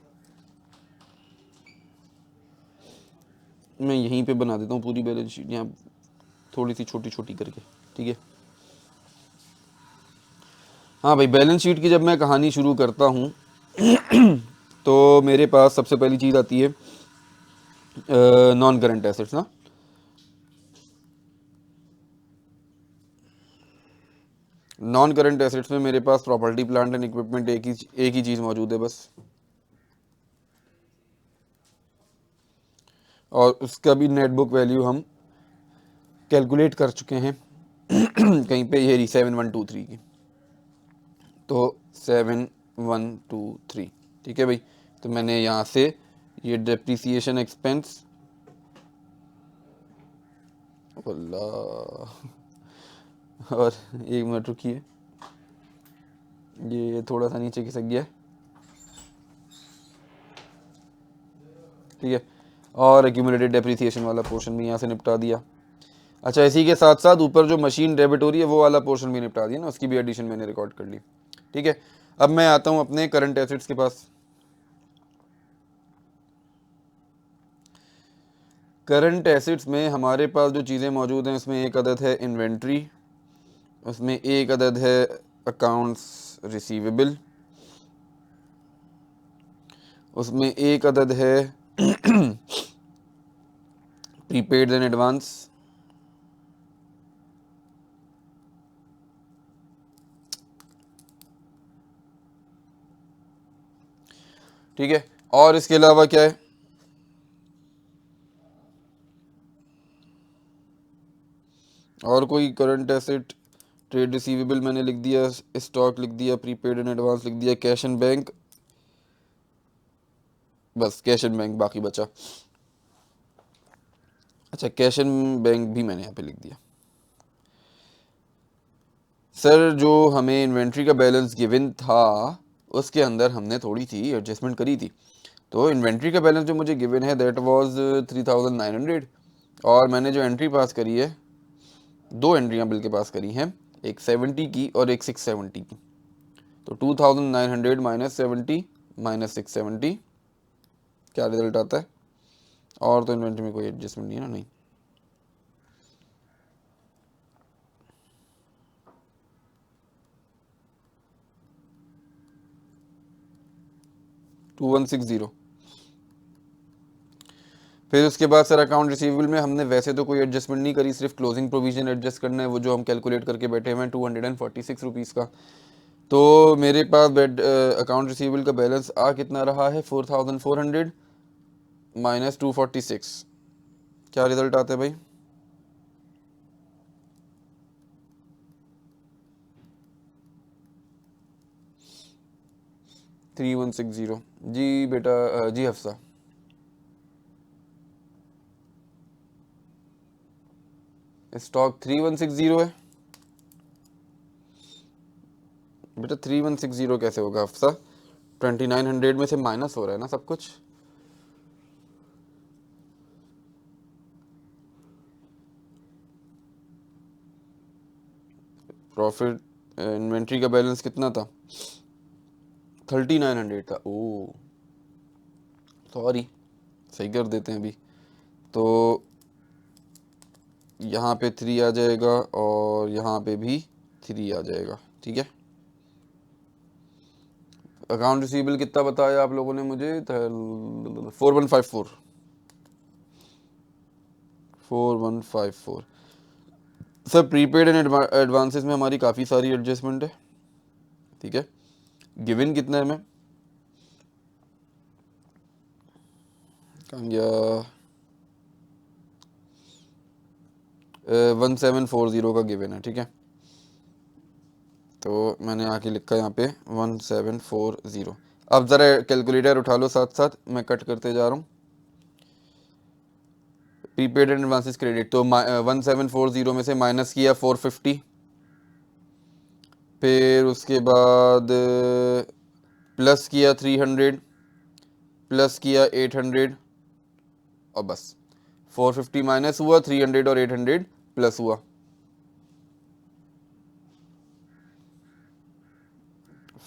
मैं यहीं पे बना देता हूँ पूरी बैलेंस शीट, यहाँ थोड़ी सी छोटी छोटी करके, ठीक है। हाँ भाई, बैलेंस शीट की जब मैं कहानी शुरू करता हूँ तो मेरे पास सबसे पहली चीज़ आती है नॉन करंट एसेट्स ना। नॉन करंट एसेट्स में मेरे पास प्रॉपर्टी प्लांट एंड इक्विपमेंट एक ही चीज़ मौजूद है बस, और उसका भी नेट बुक वैल्यू हम कैलकुलेट कर चुके हैं कहीं पे, ये रही 7123 की। तो 7123, ठीक है भाई। तो मैंने यहाँ से ये डेप्रिसिएशन एक्सपेंस, अल्लाह, और एक मिनट रुकिए, ये थोड़ा सा नीचे खिसक गया, ठीक है। और एक्यूमुलेटेड डेप्रिसिएशन वाला पोर्शन भी यहाँ से निपटा दिया। अच्छा, इसी के साथ साथ ऊपर जो मशीन डेबिट हो रही है वो वाला पोर्शन भी निपटा दिया ना, उसकी भी एडिशन मैंने रिकॉर्ड कर ली, ठीक है। अब मैं आता हूँ अपने करंट एसेट्स के पास। करंट एसेट्स में हमारे पास जो चीज़ें मौजूद हैं उसमें एक अदद है इन्वेंट्री, उसमें एक अदद है अकाउंट्स रिसीवेबल, उसमें एक अदद है प्रीपेड एंड एडवांस, ठीक है। और इसके अलावा क्या है? और कोई करंट एसेट? ट्रेड रिसीवेबल मैंने लिख दिया, स्टॉक लिख दिया, प्रीपेड एंड एडवांस लिख दिया, कैश एंड बैंक, बस कैश एंड बैंक बाकी बचा। अच्छा, कैश एंड बैंक भी मैंने यहाँ पे लिख दिया। सर जो हमें इन्वेंट्री का बैलेंस गिवन था उसके अंदर हमने थोड़ी सी एडजस्टमेंट करी थी। तो इन्वेंट्री का बैलेंस जो मुझे गिवन है दैट वाज 3900, और मैंने जो एंट्री पास करी है, दो एंट्रियाँ बिल के पास करी हैं, एक 70 की और एक 670 की। तो 2900 माइनस 70 माइनस 670, क्या रिजल्ट आता है? और तो इन्वेंट्री में कोई एडजस्टमेंट नहीं है ना? नहीं। 2160। फिर उसके बाद सर अकाउंट रिसीवेबल में हमने वैसे तो कोई एडजस्टमेंट नहीं करी, सिर्फ क्लोजिंग प्रोविजन एडजस्ट करना है, वो जो हम कैलकुलेट करके बैठे हुए हैं 246 रुपीज़ का। तो मेरे पास अकाउंट रिसीवेबल का बैलेंस आ कितना रहा है, 4400 माइनस 246। क्या रिजल्ट आता है भाई? 3160। जी बेटा, जी हफ्सा। स्टॉक 3160 है बेटा। 3160 कैसे होगा हफ्सा? 2900 में से माइनस हो रहा है ना सब कुछ। प्रॉफिट इन्वेंट्री का बैलेंस कितना था? 3900 था। ओ सॉरी, सही कर देते हैं अभी। तो यहाँ पे 3 आ जाएगा और यहाँ पे भी 3 आ जाएगा, ठीक है। अकाउंट रिसीवेबल कितना बताया आप लोगों ने मुझे? 4154। 4154। सर प्रीपेड एंड एडवांसेस में हमारी काफ़ी सारी एडजस्टमेंट है, ठीक है। गिवन कितना है? मैं कहाँ गया? 1740 का गिवन है, ठीक है। तो मैंने आके लिखा यहाँ पे 1740। अब ज़रा कैलकुलेटर उठा लो साथ साथ, मैं कट करते जा रहा हूँ। प्रीपेड एंड एडवांसेस क्रेडिट, तो 1740 में से माइनस किया 450, फिर उसके बाद प्लस किया 300, प्लस किया 800, और बस 450 माइनस हुआ, 300 और 800 प्लस हुआ।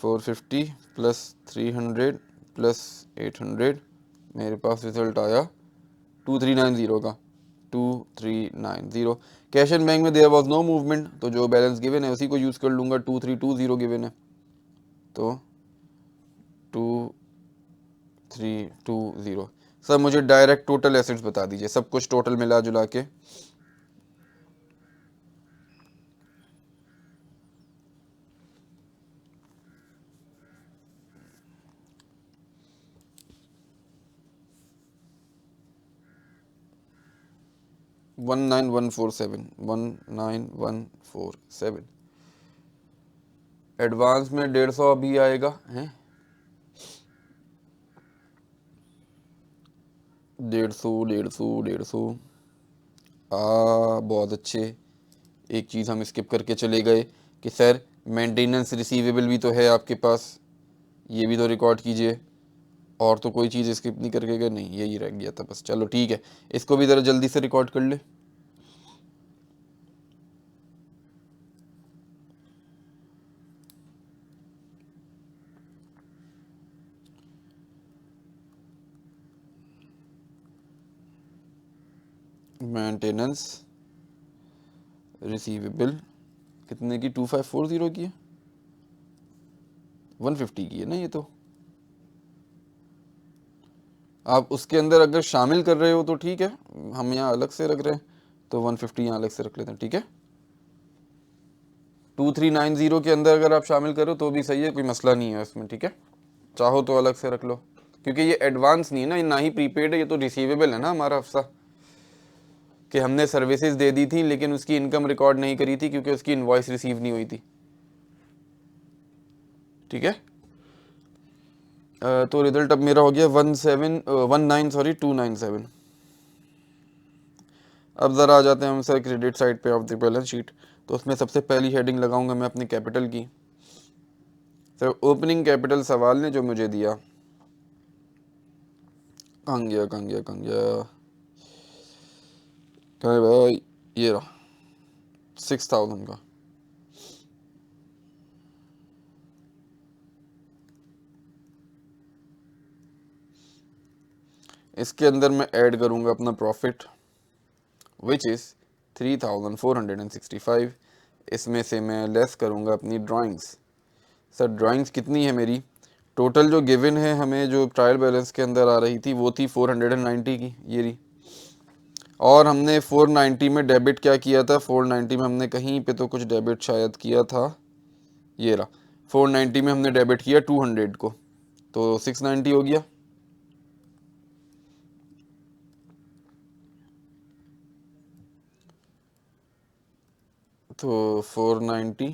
450 प्लस 300 प्लस 800, मेरे पास रिजल्ट आया 2390 का। 2390। कैश एंड बैंक में देयर वाज नो मूवमेंट, तो जो बैलेंस गिवन है उसी को यूज़ कर लूँगा। 2320 गिवन है, तो 2320। सर मुझे डायरेक्ट टोटल एसेट्स बता दीजिए, सब कुछ टोटल मिला जुला के। One nine one four seven 19147। Advance में 150 अभी आएगा हैं, 150 बहुत अच्छे। एक चीज़ हम स्किप करके चले गए कि सर मेंटेनेंस रिसीवेबल भी तो है आपके पास, ये भी तो रिकॉर्ड कीजिए। और तो कोई चीज़ स्किप नहीं करके गए? नहीं, यही रह गया था बस। चलो ठीक है, इसको भी ज़रा जल्दी से रिकॉर्ड कर ले। मेंटेनेंस रिसीवेबल कितने की? 2540 की है, 150 की है ना ये तो। आप उसके अंदर अगर शामिल कर रहे हो तो ठीक है, हम यहाँ अलग से रख रहे हैं तो 150 यहाँ अलग से रख लेते हैं, ठीक है। 2390 के अंदर अगर आप शामिल करो तो भी सही है, कोई मसला नहीं है उसमें, ठीक है। चाहो तो अलग से रख लो, क्योंकि ये एडवांस नहीं है ना, ये ना ही प्रीपेड है, ये तो रिसीवेबल है ना हमारा हफ्सा, कि हमने सर्विसेज दे दी थी लेकिन उसकी इनकम रिकॉर्ड नहीं करी थी क्योंकि उसकी इनवॉइस रिसीव नहीं हुई थी, ठीक है। तो रिजल्ट अब मेरा हो गया 297। अब ज़रा आ जाते हैं हम सर क्रेडिट साइड पे ऑफ द बैलेंस शीट। तो उसमें सबसे पहली हेडिंग लगाऊंगा मैं अपने कैपिटल की। सर ओपनिंग कैपिटल सवाल ने जो मुझे दिया, कहाँ गया कहाँ गया कहाँ गया, कहाँ है भाई, ये रहा 6000 का। इसके अंदर मैं ऐड करूंगा अपना प्रॉफिट विच इज़ 3465। इसमें से मैं लेस करूंगा अपनी ड्राइंग्स। सर ड्राइंग्स कितनी है मेरी? टोटल जो गिवन है हमें, जो ट्रायल बैलेंस के अंदर आ रही थी, वो थी 490 की, ये रही। और हमने 490 में डेबिट क्या किया था, 490 में हमने कहीं पे तो कुछ डेबिट शायद किया था, ये रहा। 490 में हमने डेबिट किया 200 को, तो 690 हो गया। तो 490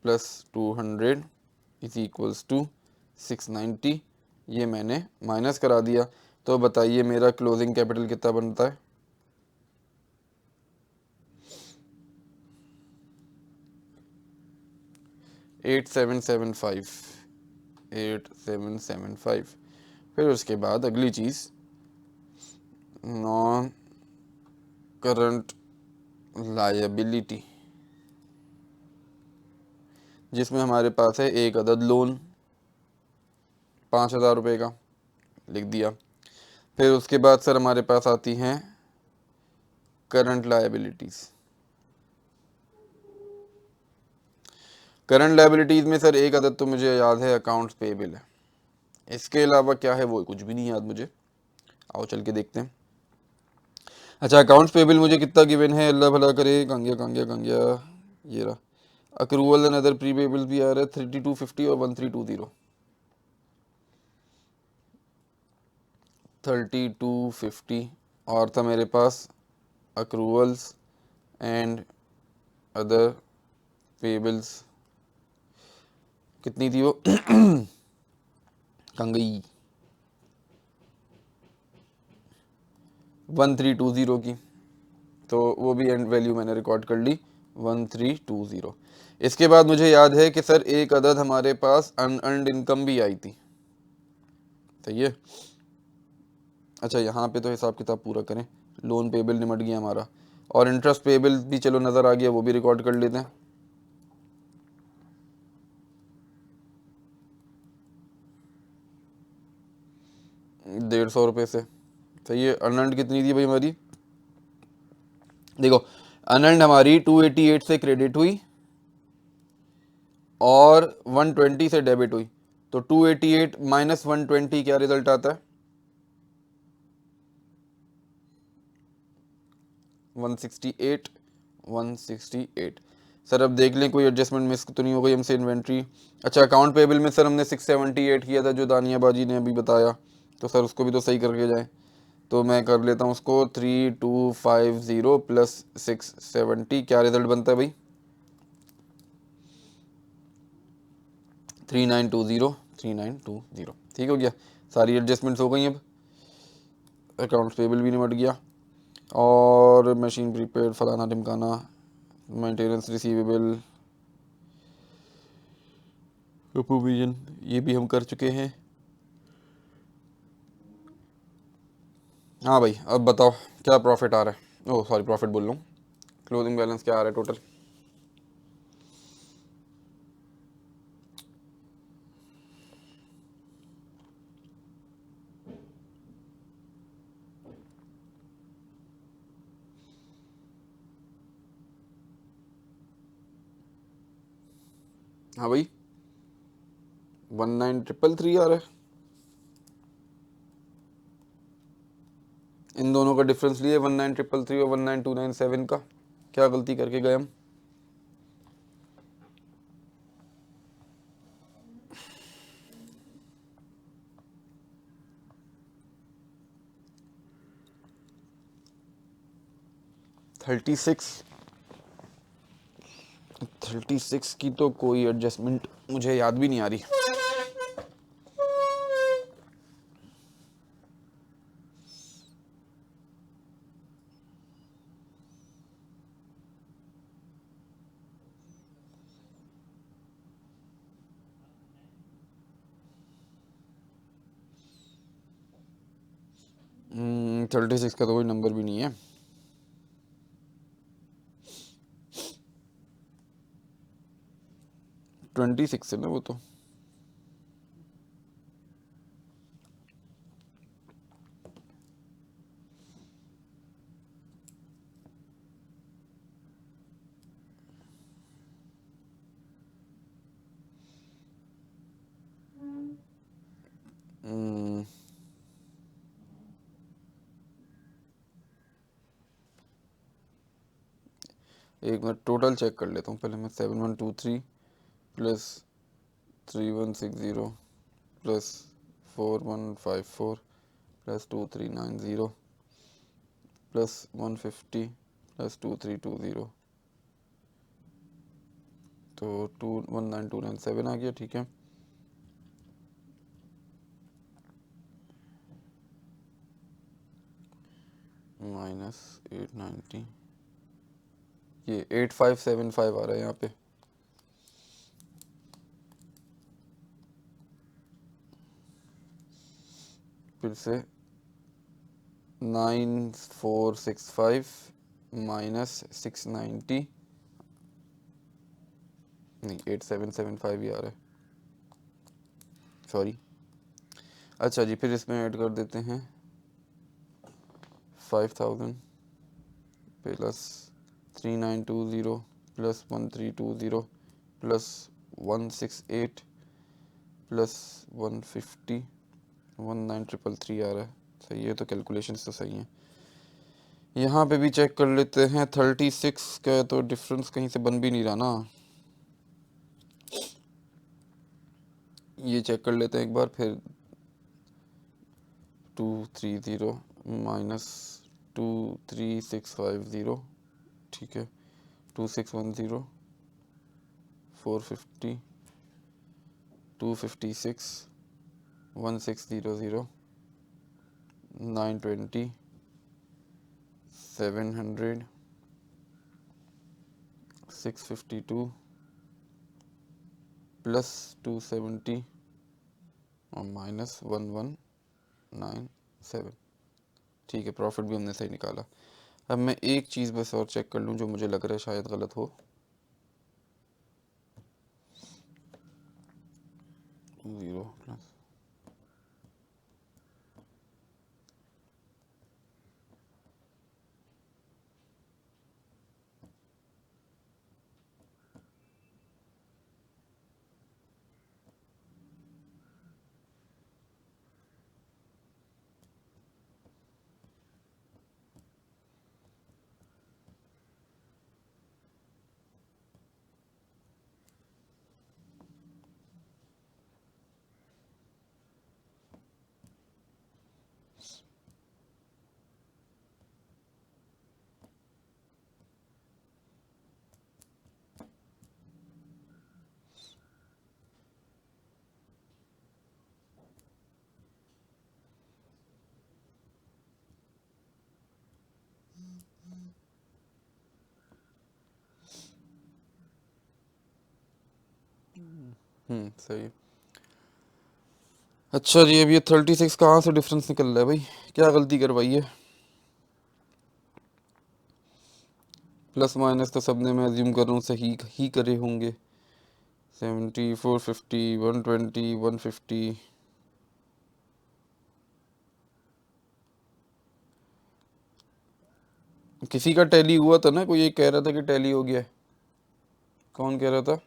प्लस 200 इज इक्वल्स टू 690, ये मैंने माइनस करा दिया। तो बताइए मेरा क्लोजिंग कैपिटल कितना बनता है? 8775, 8775। फिर उसके बाद अगली चीज़, नॉन करंट लायबिलिटी, जिसमें हमारे पास है एक अदद लोन 5000 रुपये का, लिख दिया। फिर उसके बाद सर हमारे पास आती हैं करंट लायबिलिटीज़। करंट लायबिलिटीज़ में सर एक अदद तो मुझे याद है अकाउंट्स पेएबल है, इसके अलावा क्या है वो कुछ भी नहीं याद मुझे। आओ चल के देखते हैं। अच्छा, अकाउंट्स पेएबल मुझे कितना गिवन है, अल्लाह भला करे, कांगिया कांगिया कांगिया, ये रहा। Accrual and other pre payables भी आ रहा है 3250 और 1320, 3250। और था मेरे पास अक्रूवल्स एंड अदर पेएबल्स, कितनी थी वो कंगई 1320 की, तो वो भी एंड वैल्यू मैंने रिकॉर्ड कर ली 1320। इसके बाद मुझे याद है कि सर एक अदद हमारे पास अनअर्न्ड इनकम भी आई थी, सही है। अच्छा, यहाँ पे तो हिसाब किताब पूरा करें, लोन पेबल निमट गया हमारा, और इंटरेस्ट पेबल भी चलो नज़र आ गया, वो भी रिकॉर्ड कर लेते हैं। ₹150 से, सही है। अनअर्न्ड कितनी थी भाई हमारी, देखो अनअर्न्ड हमारी 288 से क्रेडिट हुई और 120 से डेबिट हुई, तो 288 माइनस 120 क्या रिजल्ट आता है, 168, 168। सर अब देख लें कोई एडजस्टमेंट मिस तो नहीं हो गई हमसे इन्वेंट्री। अच्छा, अकाउंट पेबल में सर हमने 678 किया था जो दानिया बाजी ने अभी बताया, तो सर उसको भी तो सही करके जाए, तो मैं कर लेता हूँ उसको। 3250 प्लस 670 क्या रिजल्ट बनता है भाई, 3920, 3920। ठीक हो गया, सारी एडजस्टमेंट्स हो गई। अब अकाउंट्स पेबल भी निमट गया, और मशीन प्रीपेड फलाना ढिमकाना, मेंटेनेंस रिसीवेबल, प्रोविजन, ये भी हम कर चुके हैं। हाँ भाई, अब बताओ क्या प्रॉफिट आ रहा है, ओह सॉरी प्रॉफिट बोल रहा हूँ, क्लोजिंग बैलेंस क्या आ रहा है टोटल। हाँ भाई, 19333 आ रहा है। इन दोनों का डिफरेंस लिए 19333 और 19297 का, क्या गलती करके गए हम। थर्टी सिक्स की तो कोई एडजस्टमेंट मुझे याद भी नहीं आ रही। थर्टी सिक्स का तो कोई नंबर भी नहीं है। ट्वेंटी सिक्स है ना वो तो। एक मिनट टोटल चेक कर लेता हूँ पहले मैं। 7123 plus 3160 plus 4154 plus 2390 plus 150 plus 2320 तो 219297 आ गया। ठीक है, माइनस 890, ये 8575 आ रहा है यहाँ पे। फिर से 9465 माइनस 690, नहीं 8775 ही आ रहा है, सॉरी। अच्छा जी, फिर इसमें ऐड कर देते हैं 5000 प्लस 3920 प्लस 1320 प्लस 168 प्लस 150 19333 आ रहा है। सही है, तो कैलकुलेशंस तो सही हैं। यहाँ पे भी चेक कर लेते हैं 36 का, तो डिफरेंस कहीं से बन भी नहीं रहा ना। ये चेक कर लेते हैं एक बार फिर। 230 माइनस 23650, ठीक है, 2610 450 256 1600 920 700 652 प्लस 270 और माइनस 1197। ठीक है, प्रॉफिट भी हमने सही निकाला। अब मैं एक चीज़ बस और चेक कर लूँ जो मुझे लग रहा है शायद गलत हो। 0 प्लस सही है। अच्छा जी, अब ये 36 कहाँ से डिफरेंस निकल रहा है भाई, क्या गलती करवाई है? प्लस माइनस तो सबने, मैं अज्यूम कर रहा हूँ, सही ही करे होंगे। 70 450 120 150, किसी का टैली हुआ था ना, कोई ये कह रहा था कि टैली हो गया है। कौन कह रहा था?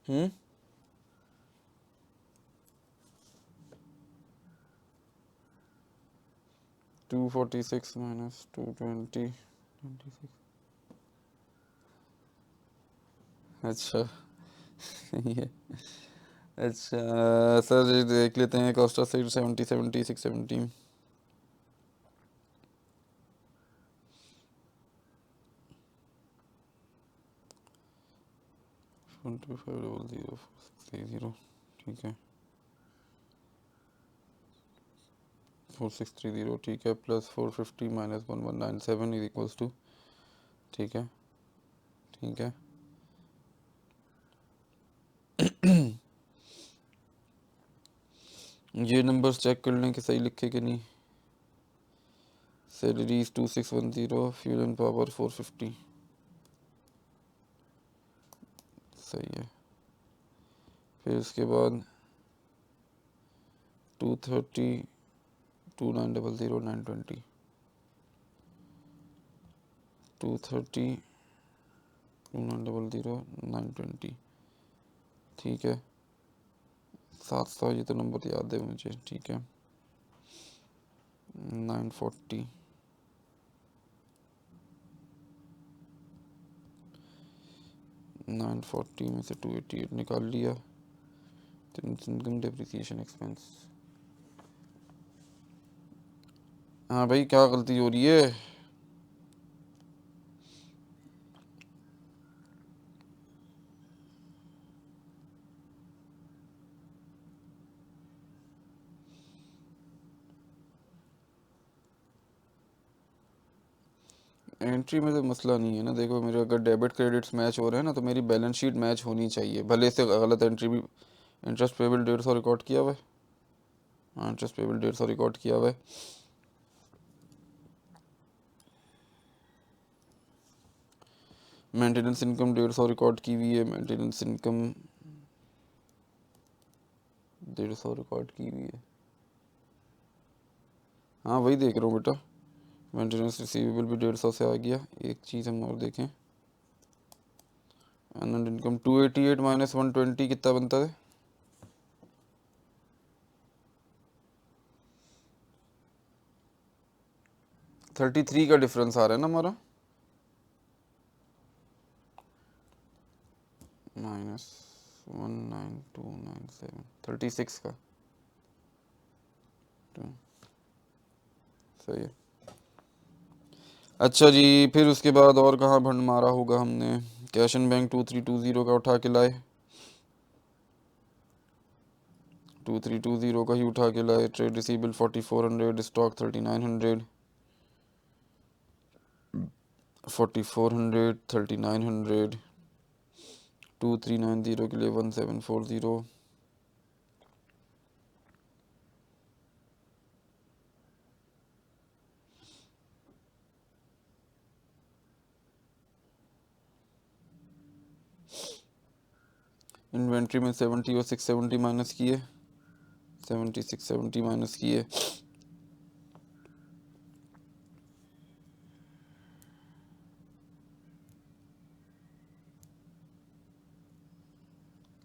हम्म 246 माइनस 220 26। अच्छा सही है। अच्छा सर, ये देख लेते हैं कॉस्ट ऑफ सेल 70 70 670 2500 ठीक है, 4630 ठीक है, plus 450 minus 1197 is equals to, ठीक है ठीक है। ये नंबर्स चेक कर लें कि सही लिखे कि नहीं। सैलरीज 2610, फ्यूल एंड पावर 450, सही है। फिर उसके बाद 230 2900 920 230 2900 920, ठीक है। 700, ये तो नंबर याद है मुझे, ठीक है। 940 940 में से 288 निकाल लिया। Income depreciation expense. हाँ भाई, क्या गलती हो रही है? एंट्री में तो मसला नहीं है ना। देखो, मेरे अगर डेबिट क्रेडिट्स मैच हो रहे हैं ना, तो मेरी बैलेंस शीट मैच होनी चाहिए, भले से गलत एंट्री भी। इंटरेस्ट पेबल 150 रिकॉर्ड किया हुआ है। हाँ, इंटरेस्ट पेबल 150 रिकॉर्ड किया हुआ है। मेंटेनेंस इनकम 150 रिकॉर्ड की हुई है। मेंटेनेंस इनकम 150 रिकॉर्ड की हुई है। हाँ, वही देख रहा हूँ बेटा। मेंटेनेंस रिसीवेबल भी 150 से आ गया। एक चीज़ हम और देखें, अनअर्न्ड इनकम 288 माइनस 120 कितना बनता है? 33 का डिफरेंस आ रहा है ना हमारा, माइनस 19297, 36 का। तो सही है। अच्छा जी, फिर उसके बाद और कहाँ भंड मारा होगा हमने? कैश एंड बैंक 2320 का उठा के लाए। 2320 का ही उठा के लाए। Trade receivable 4400, stock 3900। 4400, 3900, 2390 के लिए 1740। इन्वेंट्री में 70 और 670 माइनस किए। 70 670 माइनस किए।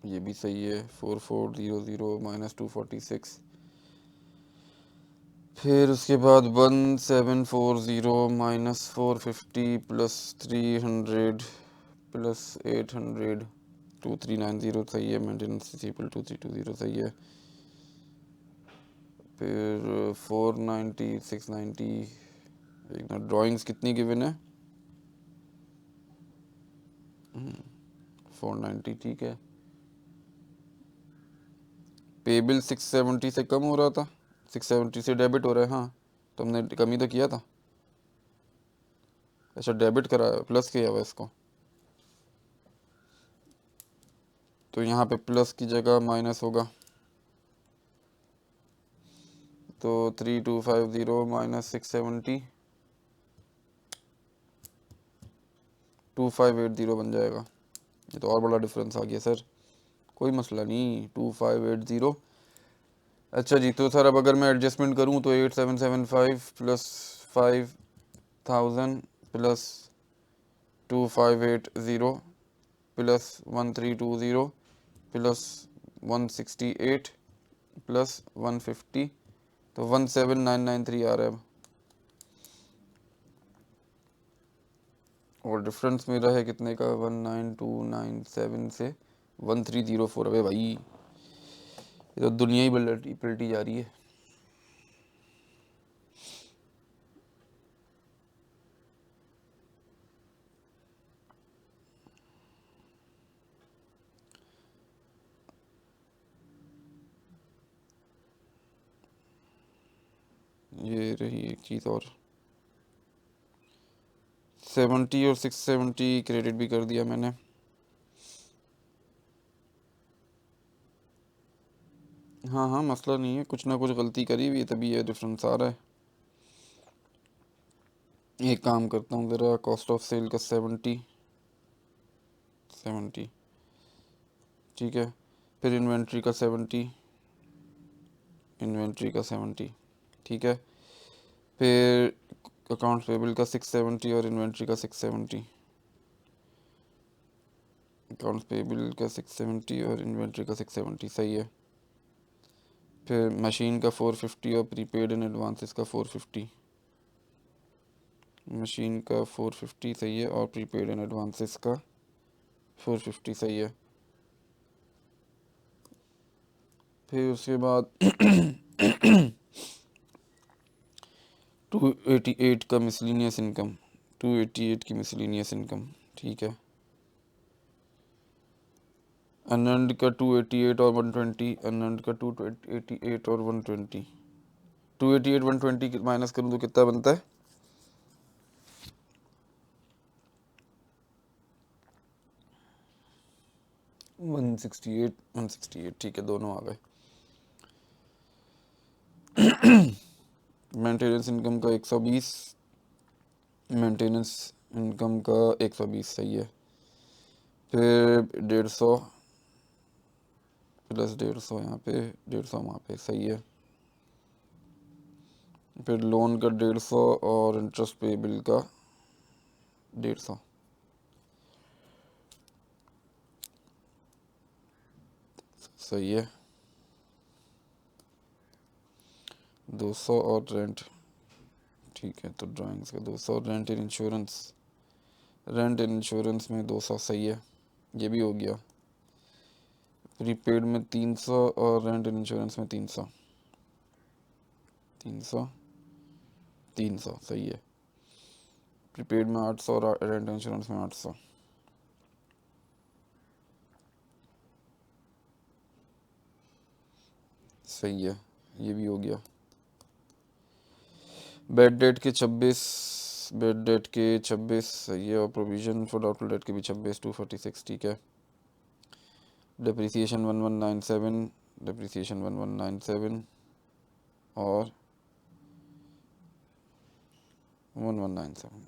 ये भी सही है। 4400 माइनस 246। फिर उसके बाद 1740 माइनस 450 प्लस 300 प्लस 800, 2390 सही है। मेंटेनेंस रिसीवेबल 2320 सही है। फिर 490 690। एक मिनट, ड्राइंग्स कितनी गिवन है? 490 ठीक है। पेबिल 670 से कम हो रहा था। 670 से डेबिट हो रहा है। हाँ, तुमने कमी तो किया था। अच्छा, डेबिट करा, प्लस किया हुआ इसको। तो यहाँ पे प्लस की जगह माइनस होगा। तो 3250 माइनस 670, 2580 बन जाएगा। ये तो और बड़ा डिफरेंस आ गया सर। कोई मसला नहीं, 2580। अच्छा जी, तो सर अब अगर मैं एडजस्टमेंट करूँ तो 8775 plus 5000 plus 2580 plus 1320 plus 168 plus 150, तो 17993 आ रहा है अब। और डिफरेंस मेरा है कितने का? 19297 से 1304। अबे भाई, ये तो दुनिया ही पलटी पलटी जा रही है। ये रही एक चीज़ और, 70 और 670 क्रेडिट भी कर दिया मैंने। हाँ हाँ, मसला नहीं है, कुछ ना कुछ गलती करी हुई है, तभी ये डिफरेंस आ रहा है। एक काम करता हूँ ज़रा, कॉस्ट ऑफ सेल का 70 ठीक है। फिर इन्वेंट्री का 70, इन्वेंट्री का 70 ठीक है। फिर अकाउंट्स पेबल का 670 और इन्वेंट्री का 670। अकाउंट्स पेबल का 670 और इन्वेंट्री का 670 सही है। फिर मशीन का 450 और प्रीपेड एंड एडवांसेस का 450। मशीन का 450 सही है और प्रीपेड एंड एडवांसेस का 450 सही है। फिर उसके बाद 288 का मिसलिनियस इनकम, 288 की मिसलिनियस इनकम, ठीक है। अनंड का 288 और 120, अनंड का 288 और 120, 288 120 माइनस करूँ तो कितना बनता है? 168, 168, ठीक है, दोनों आ गए। मेंटेनेंस इनकम का 120, मेंटेनेंस इनकम का 120 सही है। फिर 150 प्लस 150 यहाँ पे, 150 वहाँ पे, सही है। फिर लोन का 150 और इंटरेस्ट पेबल का 150, सही है। 200 और रेंट, ठीक है, तो ड्राइंग्स का 200, rent and insurance, rent and insurance में 200 सही है, ये भी हो गया। प्रीपेड में 300 और रेंट एंड इंश्योरेंस में 300, 300, 300 सही है। प्रीपेड में 800 और रेंट इंश्योरेंस में 800, सही है, ये भी हो गया। बेड डेट के 26, बेड डेट के 26 सही है, और प्रोविजन फॉर डाउटफुल डेट के भी 26, 246 ठीक है। डिप्रिसिएशन 1197, डिप्रिसिएशन 1197 और 1197,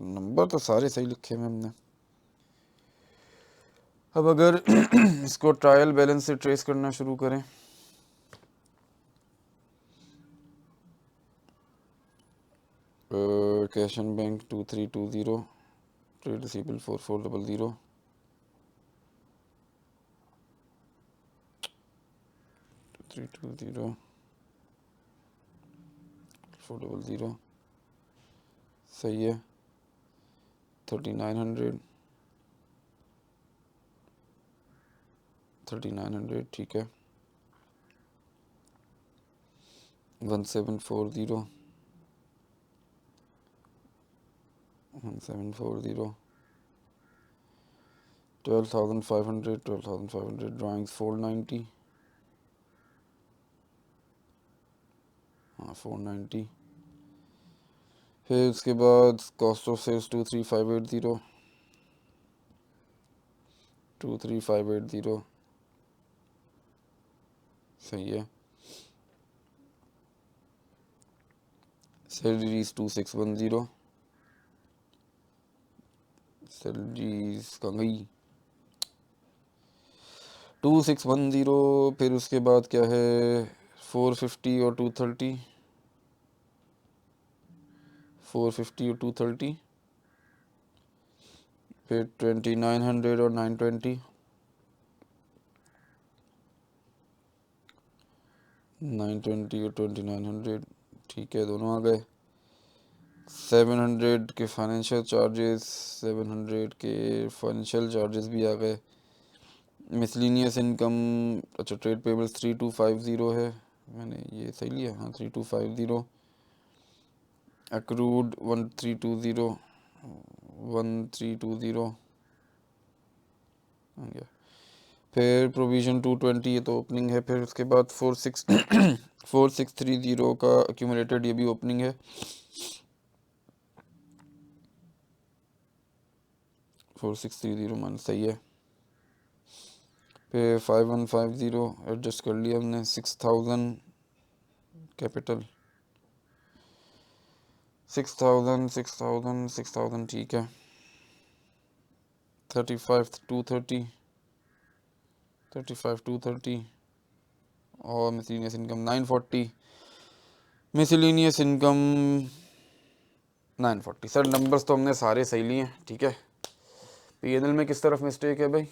नंबर तो सारे सही लिखे हैं हमने। अब अगर इसको ट्रायल बैलेंस से ट्रेस करना शुरू करें, cash and bank 2320, trade receivable 4400, 2320 400 सही है। 3900, 3900 ठीक है। 1740, 1740, 12,500, 12,500, ड्राइंग्स 490, हाँ 490। फिर उसके बाद कॉस्ट ऑफ सेल्स 23580, 23580 सही है। सैलरीज 2610, सैलरीज कहाँ गई, 2610। फिर उसके बाद क्या है, 450 और 230, 450 और 230, फिर 2900 और 920, 920 और 2900 ठीक है, दोनों आ गए। 700 के फाइनेंशियल चार्जेस, 700 के फाइनेंशियल चार्जेस भी आ गए। मिसलिनियस इनकम, अच्छा ट्रेड पेबल्स 3250 है, मैंने ये सही लिया, हाँ 3250। एक्रूड 1320, 1320 आ गया। फिर प्रोविजन 220, ये तो ओपनिंग है। फिर उसके बाद 4630 का एक्यूमुलेटेड, ये भी ओपनिंग है। 4630 मान सही है। फिर 5150 एडजस्ट कर लिया हमने, 6000 कैपिटल, 6000 6000 6000 ठीक है। 35 230 और miscellaneous income 940, miscellaneous income 940। Sir numbers तो हमने सारे सही लिए हैं, ठीक है। पीएनएल में किस तरफ मिस्टेक है भाई?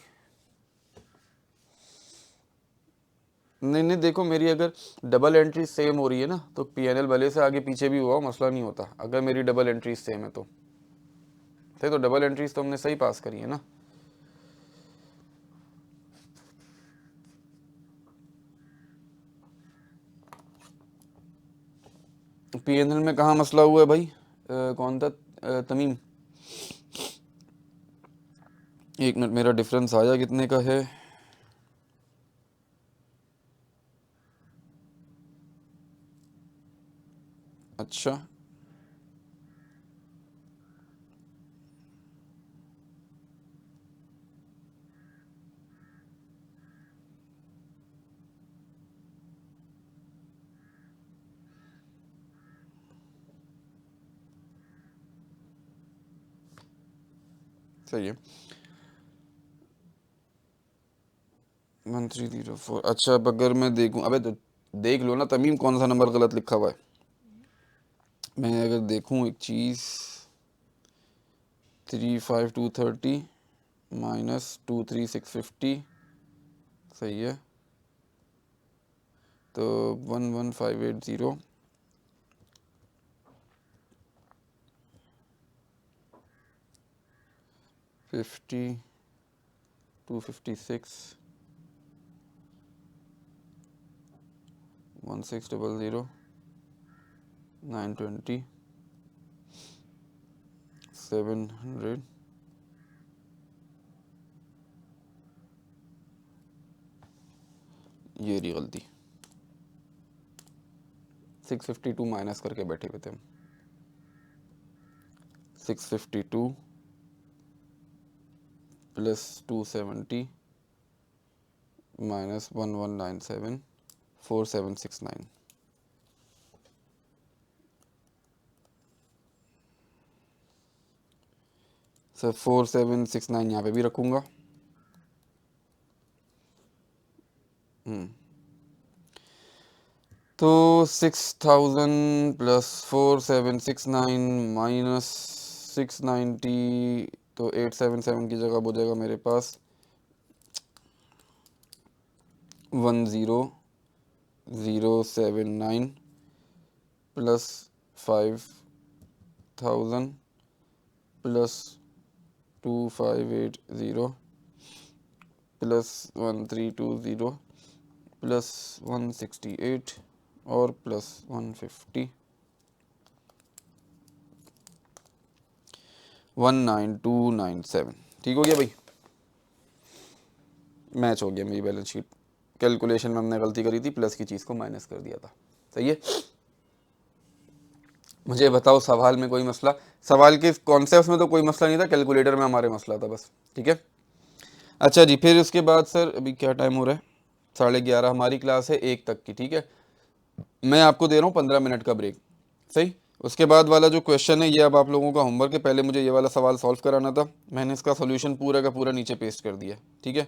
नहीं नहीं, देखो मेरी अगर डबल एंट्री सेम हो रही है ना, तो पीएनएल भले से आगे पीछे भी हुआ मसला नहीं होता, अगर मेरी डबल एंट्री सेम है तो। थे तो डबल एंट्रीज तो हमने सही पास करी है ना। PNL में कहाँ मसला हुआ है भाई? कौन था? तमीम, एक मिनट, मेरा डिफरेंस आया कितने का है? अच्छा, सही है। 1304। अच्छा, अब अगर मैं देखूं, अबे तो देख लो ना तमीम, कौन सा नंबर गलत लिखा हुआ है। मैं अगर देखूं एक चीज़, 35230 -23650, सही है। तो 11580, 50, 256, 1600, 920, 700, ये रही गलती। 652 माइनस करके बैठे हुए थे हम। 652 प्लस 270 माइनस 1197, 4769। सर 4769 यहाँ पे भी रखूँगा। तो 6000 प्लस 4769 माइनस 690, तो 877 की जगह हो जाएगा मेरे पास 10079 प्लस 5000 प्लस 2580 प्लस 1320 प्लस 168 और प्लस 150, 19297। ठीक हो गया भाई, मैच हो गया मेरी बैलेंस शीट। कैलकुलेशन में हमने गलती करी थी, प्लस की चीज़ को माइनस कर दिया था। सही है। मुझे बताओ सवाल में कोई मसला? सवाल के कॉन्सेप्ट में तो कोई मसला नहीं था, कैलकुलेटर में हमारे मसला था बस। ठीक है। अच्छा जी, फिर उसके बाद सर अभी क्या टाइम हो रहा है? 11:30। हमारी क्लास है 1 तक की। ठीक है, मैं आपको दे रहा हूँ 15 मिनट का ब्रेक। सही। उसके बाद वाला जो क्वेश्चन है ये अब आप लोगों का होमवर्क है। पहले मुझे ये वाला सवाल सॉल्व कराना था, मैंने इसका सोल्यूशन पूरा का पूरा नीचे पेस्ट कर दिया। ठीक है,